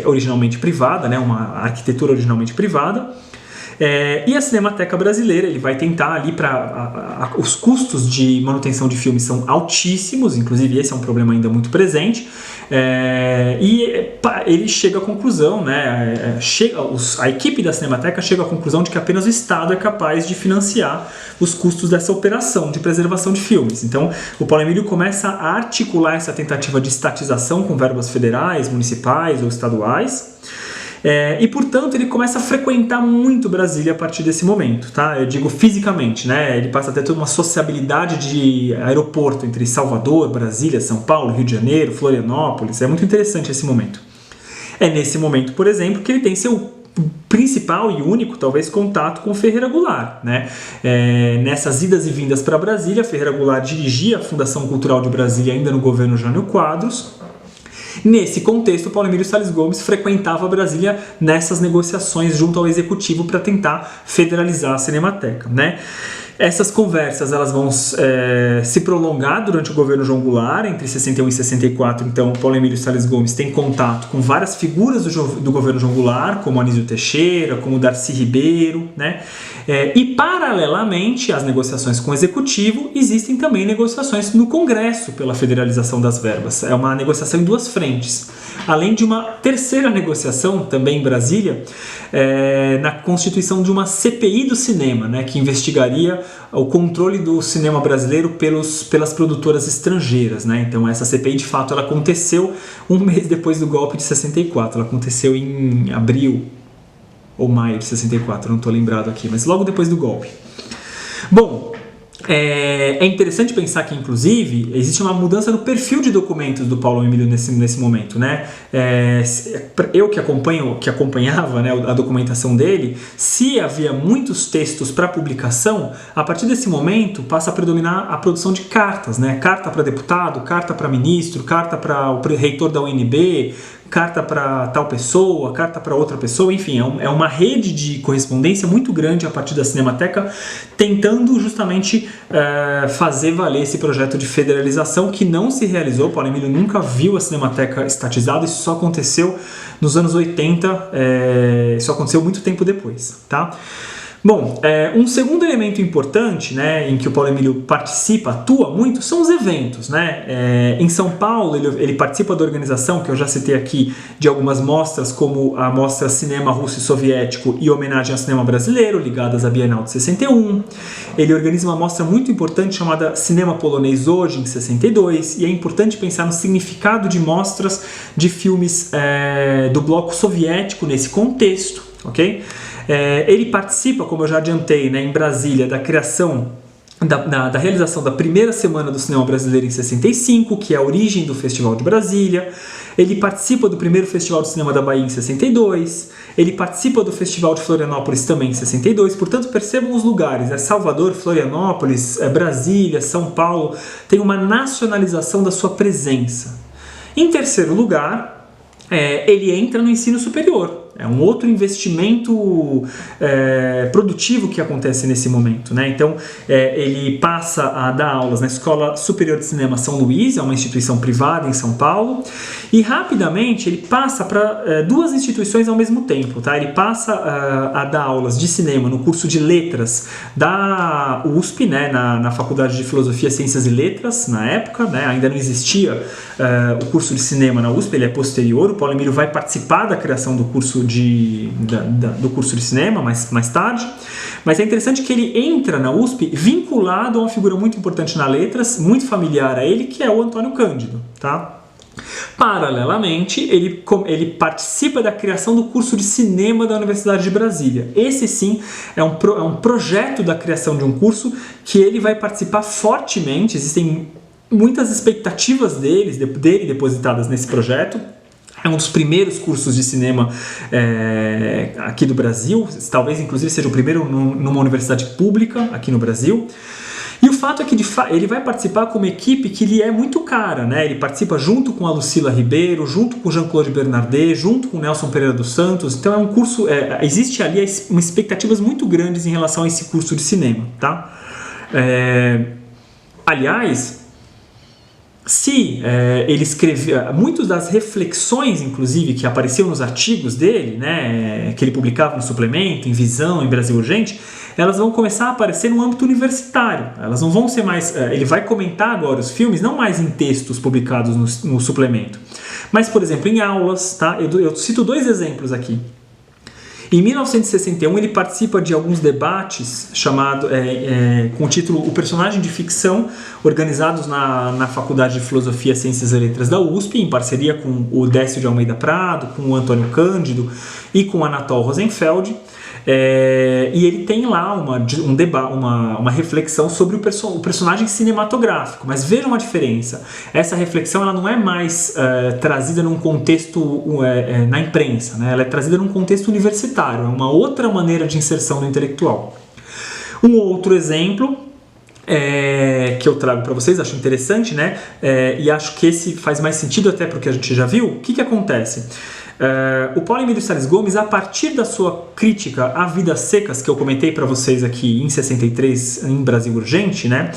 originalmente privada, né, uma arquitetura originalmente privada. E a Cinemateca Brasileira, ele vai tentar ali os custos de manutenção de filmes são altíssimos, inclusive esse é um problema ainda muito presente, e ele chega à conclusão, né, a equipe da Cinemateca chega à conclusão de que apenas o Estado é capaz de financiar os custos dessa operação de preservação de filmes. Então, o Paulo Emílio começa a articular essa tentativa de estatização com verbas federais, municipais ou estaduais, e, portanto, ele começa a frequentar muito Brasília a partir desse momento, tá? Eu digo fisicamente, né? Ele passa a ter toda uma sociabilidade de aeroporto entre Salvador, Brasília, São Paulo, Rio de Janeiro, Florianópolis. É muito interessante esse momento. É nesse momento, por exemplo, que ele tem seu principal e único, talvez, contato com Ferreira Goulart, né? Nessas idas e vindas para Brasília, Ferreira Goulart dirigia a Fundação Cultural de Brasília ainda no governo Jânio Quadros. Nesse contexto, Paulo Emílio Salles Gomes frequentava Brasília nessas negociações junto ao Executivo para tentar federalizar a Cinemateca, né? Essas conversas elas vão se prolongar durante o governo João Goulart, entre 61 e 64. Então, Paulo Emílio Salles Gomes tem contato com várias figuras do governo João Goulart, como Anísio Teixeira, como Darcy Ribeiro, né? E, paralelamente às negociações com o Executivo, existem também negociações no Congresso pela federalização das verbas. É uma negociação em duas frentes. Além de uma terceira negociação, também em Brasília, na constituição de uma CPI do cinema, né, que investigaria o controle do cinema brasileiro pelas produtoras estrangeiras, né? Então essa CPI de fato ela aconteceu um mês depois do golpe de 64, ela aconteceu em abril ou maio de 64, não estou lembrado aqui, mas logo depois do golpe. Bom, é interessante pensar que, inclusive, existe uma mudança no perfil de documentos do Paulo Emílio nesse momento, né? Eu que acompanhava, né, a documentação dele, se havia muitos textos para publicação, a partir desse momento passa a predominar a produção de cartas, né? Carta para deputado, carta para ministro, carta para o reitor da UNB, carta para tal pessoa, carta para outra pessoa, enfim, é uma rede de correspondência muito grande a partir da Cinemateca, tentando justamente fazer valer esse projeto de federalização que não se realizou. Paulo Emílio nunca viu a Cinemateca estatizada, isso só aconteceu nos anos 80, isso aconteceu muito tempo depois, tá? Bom, um segundo elemento importante, né, em que o Paulo Emílio participa, atua muito, são os eventos, né? Em São Paulo, ele participa da organização, que eu já citei aqui, de algumas mostras, como a mostra Cinema Russo e Soviético e Homenagem ao Cinema Brasileiro, ligadas à Bienal de 61. Ele organiza uma mostra muito importante chamada Cinema Polonês Hoje, em 62, e é importante pensar no significado de mostras de filmes do bloco soviético nesse contexto, ok? Ele participa, como eu já adiantei, né, em Brasília, da criação, da realização da primeira Semana do Cinema Brasileiro em 65, que é a origem do Festival de Brasília. Ele participa do primeiro Festival de Cinema da Bahia em 62. Ele participa do Festival de Florianópolis também em 62. Portanto, percebam os lugares. Salvador, Florianópolis, Brasília, São Paulo. Tem uma nacionalização da sua presença. Em terceiro lugar, ele entra no ensino superior. É um outro investimento produtivo que acontece nesse momento, né? Então, ele passa a dar aulas na Escola Superior de Cinema São Luís, é uma instituição privada em São Paulo, e rapidamente ele passa para duas instituições ao mesmo tempo, tá? Ele passa a dar aulas de cinema no curso de letras da USP, né? Na Faculdade de Filosofia, Ciências e Letras, na época, né? Ainda não existia o curso de cinema na USP, ele é posterior. O Paulo Emílio vai participar da criação do curso do curso de cinema mais tarde, mas é interessante que ele entra na USP vinculado a uma figura muito importante na letras, muito familiar a ele, que é o Antônio Cândido, tá? Paralelamente, ele participa da criação do curso de cinema da Universidade de Brasília. Esse sim é um projeto da criação de um curso que ele vai participar fortemente. Existem muitas expectativas dele depositadas nesse projeto. É um dos primeiros cursos de cinema aqui do Brasil, talvez inclusive seja o primeiro numa universidade pública aqui no Brasil. E o fato é que ele vai participar com uma equipe que lhe é muito cara, né? Ele participa junto com a Lucila Ribeiro, junto com o Jean-Claude Bernardet, junto com o Nelson Pereira dos Santos. Então é um curso, existe ali expectativas muito grandes em relação a esse curso de cinema, tá? Aliás, se ele escrevia, muitas das reflexões, inclusive, que apareciam nos artigos dele, né, que ele publicava no suplemento, em Visão, em Brasil Urgente, elas vão começar a aparecer no âmbito universitário. Elas não vão ser mais... ele vai comentar agora os filmes, não mais em textos publicados no suplemento, mas, por exemplo, em aulas. Tá? Eu cito 2 exemplos aqui. Em 1961, ele participa de alguns debates com o título O Personagem de Ficção, organizados na Faculdade de Filosofia, Ciências e Letras da USP, em parceria com o Décio de Almeida Prado, com o Antônio Cândido e com o Anatol Rosenfeld. E ele tem lá uma reflexão sobre o personagem cinematográfico, mas vejam a diferença. Essa reflexão ela não é mais trazida num contexto na imprensa, né? Ela é trazida num contexto universitário, é uma outra maneira de inserção do intelectual. Um outro exemplo que eu trago para vocês, acho interessante, né? E acho que esse faz mais sentido até porque a gente já viu. O que acontece? O Paulo Emílio Salles Gomes, a partir da sua crítica a Vidas Secas, que eu comentei para vocês aqui em 63, em Brasil Urgente, né?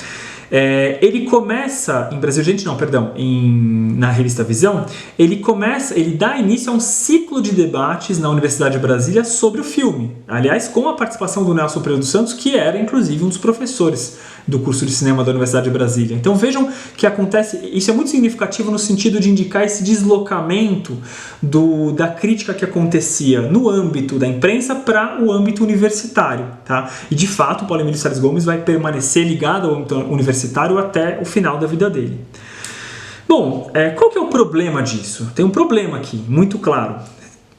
Ele começa, em Brasil Urgente não, perdão, na revista Visão, ele dá início a um ciclo de debates na Universidade de Brasília sobre o filme. Aliás, com a participação do Nelson Pereira dos Santos, que era inclusive um dos professores do curso de cinema da Universidade de Brasília. Então vejam que acontece, isso é muito significativo no sentido de indicar esse deslocamento da crítica que acontecia no âmbito da imprensa para o âmbito universitário. Tá? E de fato o Paulo Emílio Salles Gomes vai permanecer ligado ao âmbito universitário até o final da vida dele. Bom, qual que é o problema disso? Tem um problema aqui, muito claro.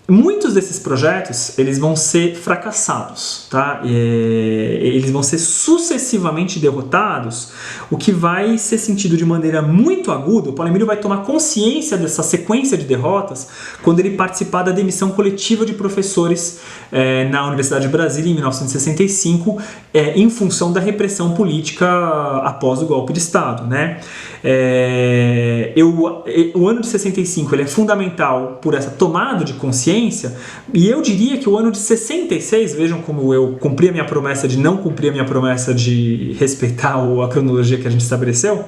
Muitos desses projetos eles vão ser fracassados, tá? Eles vão ser sucessivamente derrotados, o que vai ser sentido de maneira muito aguda. O Paulo Emílio vai tomar consciência dessa sequência de derrotas quando ele participar da demissão coletiva de professores na Universidade de Brasília em 1965, em função da repressão política após o golpe de Estado, né? O ano de 65 ele é fundamental por essa tomada de consciência, e eu diria que o ano de 66, vejam como eu cumpri a minha promessa de não cumprir a minha promessa de respeitar a cronologia que a gente estabeleceu.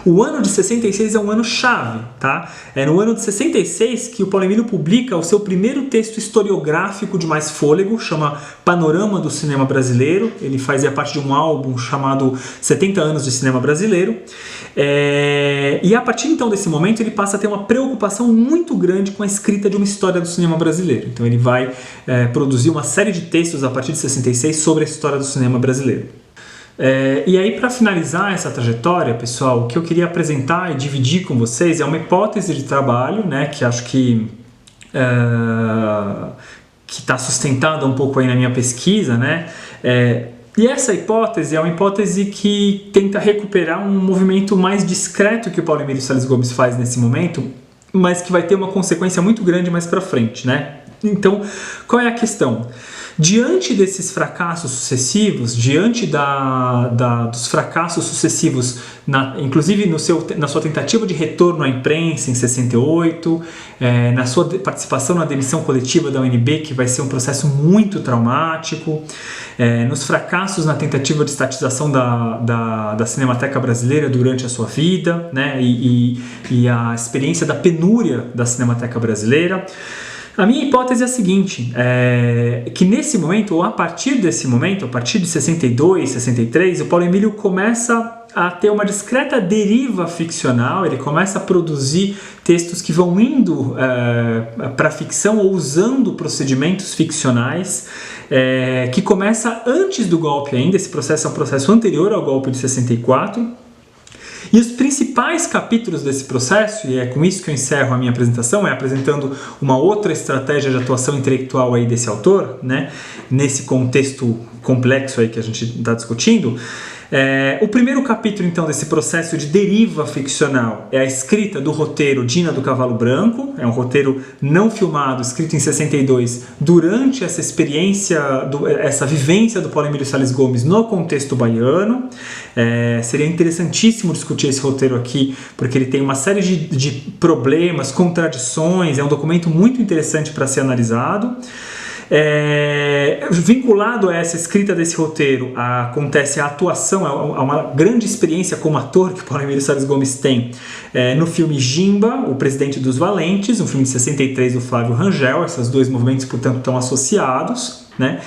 O ano de 66 é um ano chave, tá? É no ano de 66 que o Paulo Emílio publica o seu primeiro texto historiográfico de mais fôlego, chama Panorama do Cinema Brasileiro. Ele fazia parte de um álbum chamado 70 anos de cinema brasileiro. E a partir então desse momento ele passa a ter uma preocupação muito grande com a escrita de uma história do cinema brasileiro. Então ele vai produzir uma série de textos a partir de 66 sobre a história do cinema brasileiro. E aí, para finalizar essa trajetória, pessoal, o que eu queria apresentar e dividir com vocês é uma hipótese de trabalho, né, que acho que está sustentada um pouco aí na minha pesquisa, né? E essa hipótese é uma hipótese que tenta recuperar um movimento mais discreto que o Paulo Emílio Salles Gomes faz nesse momento, mas que vai ter uma consequência muito grande mais para frente, né? Então, qual é a questão? Diante desses fracassos sucessivos, diante dos fracassos sucessivos, inclusive na sua tentativa de retorno à imprensa em 68, na sua participação na demissão coletiva da UNB, que vai ser um processo muito traumático, nos fracassos na tentativa de estatização da Cinemateca Brasileira durante a sua vida, né, e a experiência da penúria da Cinemateca Brasileira, a minha hipótese é a seguinte, que nesse momento, ou a partir desse momento, a partir de 62, 63, o Paulo Emílio começa a ter uma discreta deriva ficcional, ele começa a produzir textos que vão indo para a ficção ou usando procedimentos ficcionais, que começa antes do golpe ainda. Esse processo é um processo anterior ao golpe de 64. E os principais capítulos desse processo, e é com isso que eu encerro a minha apresentação, apresentando uma outra estratégia de atuação intelectual aí desse autor, né, nesse contexto complexo aí que a gente está discutindo. O primeiro capítulo, então, desse processo de deriva ficcional é a escrita do roteiro Dina do Cavalo Branco. É um roteiro não filmado, escrito em 62, durante essa experiência, essa vivência do Paulo Emílio Salles Gomes no contexto baiano. Seria interessantíssimo discutir esse roteiro aqui, porque ele tem uma série de problemas, contradições, é um documento muito interessante para ser analisado. Vinculado a essa escrita desse roteiro, acontece a atuação, uma grande experiência como ator que o Paulo Emílio Salles Gomes tem no filme Jimba, O Presidente dos Valentes, um filme de 63 do Flávio Rangel. Esses dois movimentos, portanto, estão associados, né?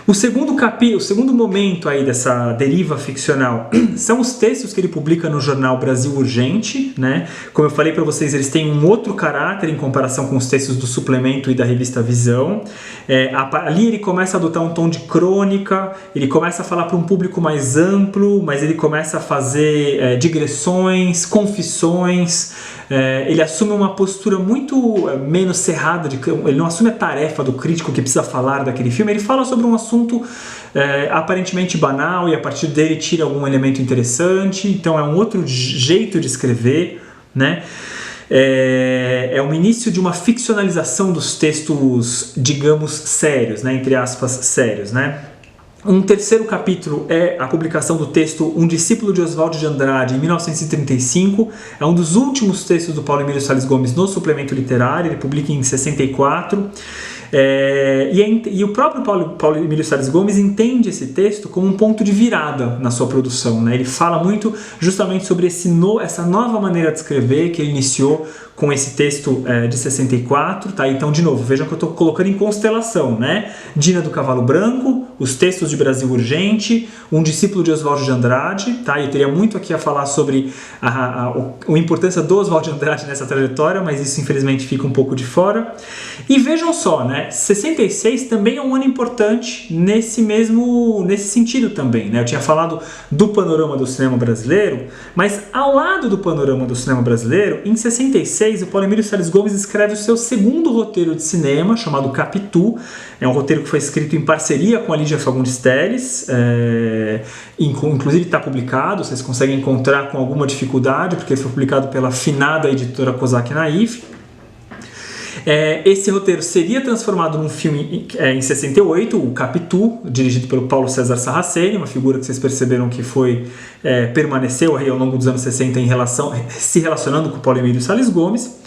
O segundo momento aí dessa deriva ficcional são os textos que ele publica no jornal Brasil Urgente, né? Como eu falei para vocês, eles têm um outro caráter em comparação com os textos do Suplemento e da revista Visão. Ali ele começa a adotar um tom de crônica, ele começa a falar para um público mais amplo, mas ele começa a fazer digressões, confissões. Ele assume uma postura muito menos cerrada, ele não assume a tarefa do crítico que precisa falar daquele filme, ele fala sobre um assunto aparentemente banal e a partir dele tira algum elemento interessante. Então é um outro jeito de escrever, né? É o início de uma ficcionalização dos textos, digamos, sérios, né? Entre aspas, sérios, né? Um terceiro capítulo é a publicação do texto Um Discípulo de Oswald de Andrade, em 1935. É um dos últimos textos do Paulo Emílio Salles Gomes no Suplemento Literário, ele publica em 64. E o próprio Paulo Emílio Salles Gomes entende esse texto como um ponto de virada na sua produção, né? Ele fala muito justamente sobre essa nova maneira de escrever que ele iniciou com esse texto de 64, tá? Então, de novo, vejam que eu estou colocando em constelação, né? Dina do Cavalo Branco, os textos de Brasil Urgente, Um Discípulo de Oswald de Andrade, tá? Eu teria muito aqui a falar sobre a importância do Oswald de Andrade nessa trajetória, mas isso infelizmente fica um pouco de fora. E vejam só, né? 66 também é um ano importante nesse sentido também, né? Eu tinha falado do panorama do cinema brasileiro, mas ao lado do panorama do cinema brasileiro, em 66, o Paulo Emílio Salles Gomes escreve o seu segundo roteiro de cinema, chamado Capitu. É um roteiro que foi escrito em parceria com a Lígia Fagundes Telles, inclusive está publicado, vocês conseguem encontrar com alguma dificuldade, porque ele foi publicado pela finada editora Kozak Naif. Esse roteiro seria transformado num filme em 68, o Capitu, dirigido pelo Paulo César Sarraceni, uma figura que vocês perceberam que permaneceu aí ao longo dos anos 60 se relacionando com o Paulo Emílio Salles Gomes.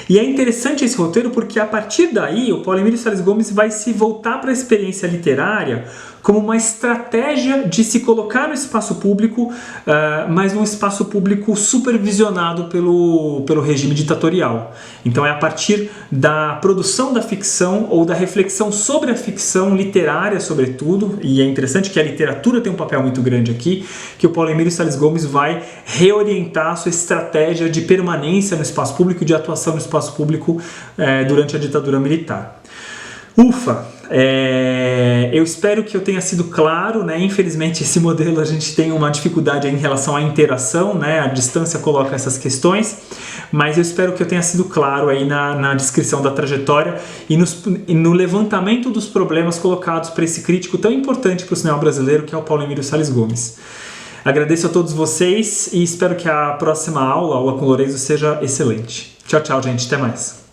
E é interessante esse roteiro porque a partir daí o Paulo Emílio Salles Gomes vai se voltar para a experiência literária como uma estratégia de se colocar no espaço público, mas num espaço público supervisionado pelo regime ditatorial. Então é a partir da produção da ficção ou da reflexão sobre a ficção literária, sobretudo, e é interessante que a literatura tem um papel muito grande aqui, que o Paulo Emílio Salles Gomes vai reorientar a sua estratégia de permanência no espaço público e de atuação no espaço público durante a ditadura militar. Ufa! Eu espero que eu tenha sido claro, né? Infelizmente esse modelo a gente tem uma dificuldade em relação à interação, né? A distância coloca essas questões, mas eu espero que eu tenha sido claro aí na descrição da trajetória e no levantamento dos problemas colocados para esse crítico tão importante para o cinema brasileiro, que é o Paulo Emílio Salles Gomes. Agradeço a todos vocês e espero que a próxima aula com Lourenço seja excelente. Tchau, tchau, gente. Até mais.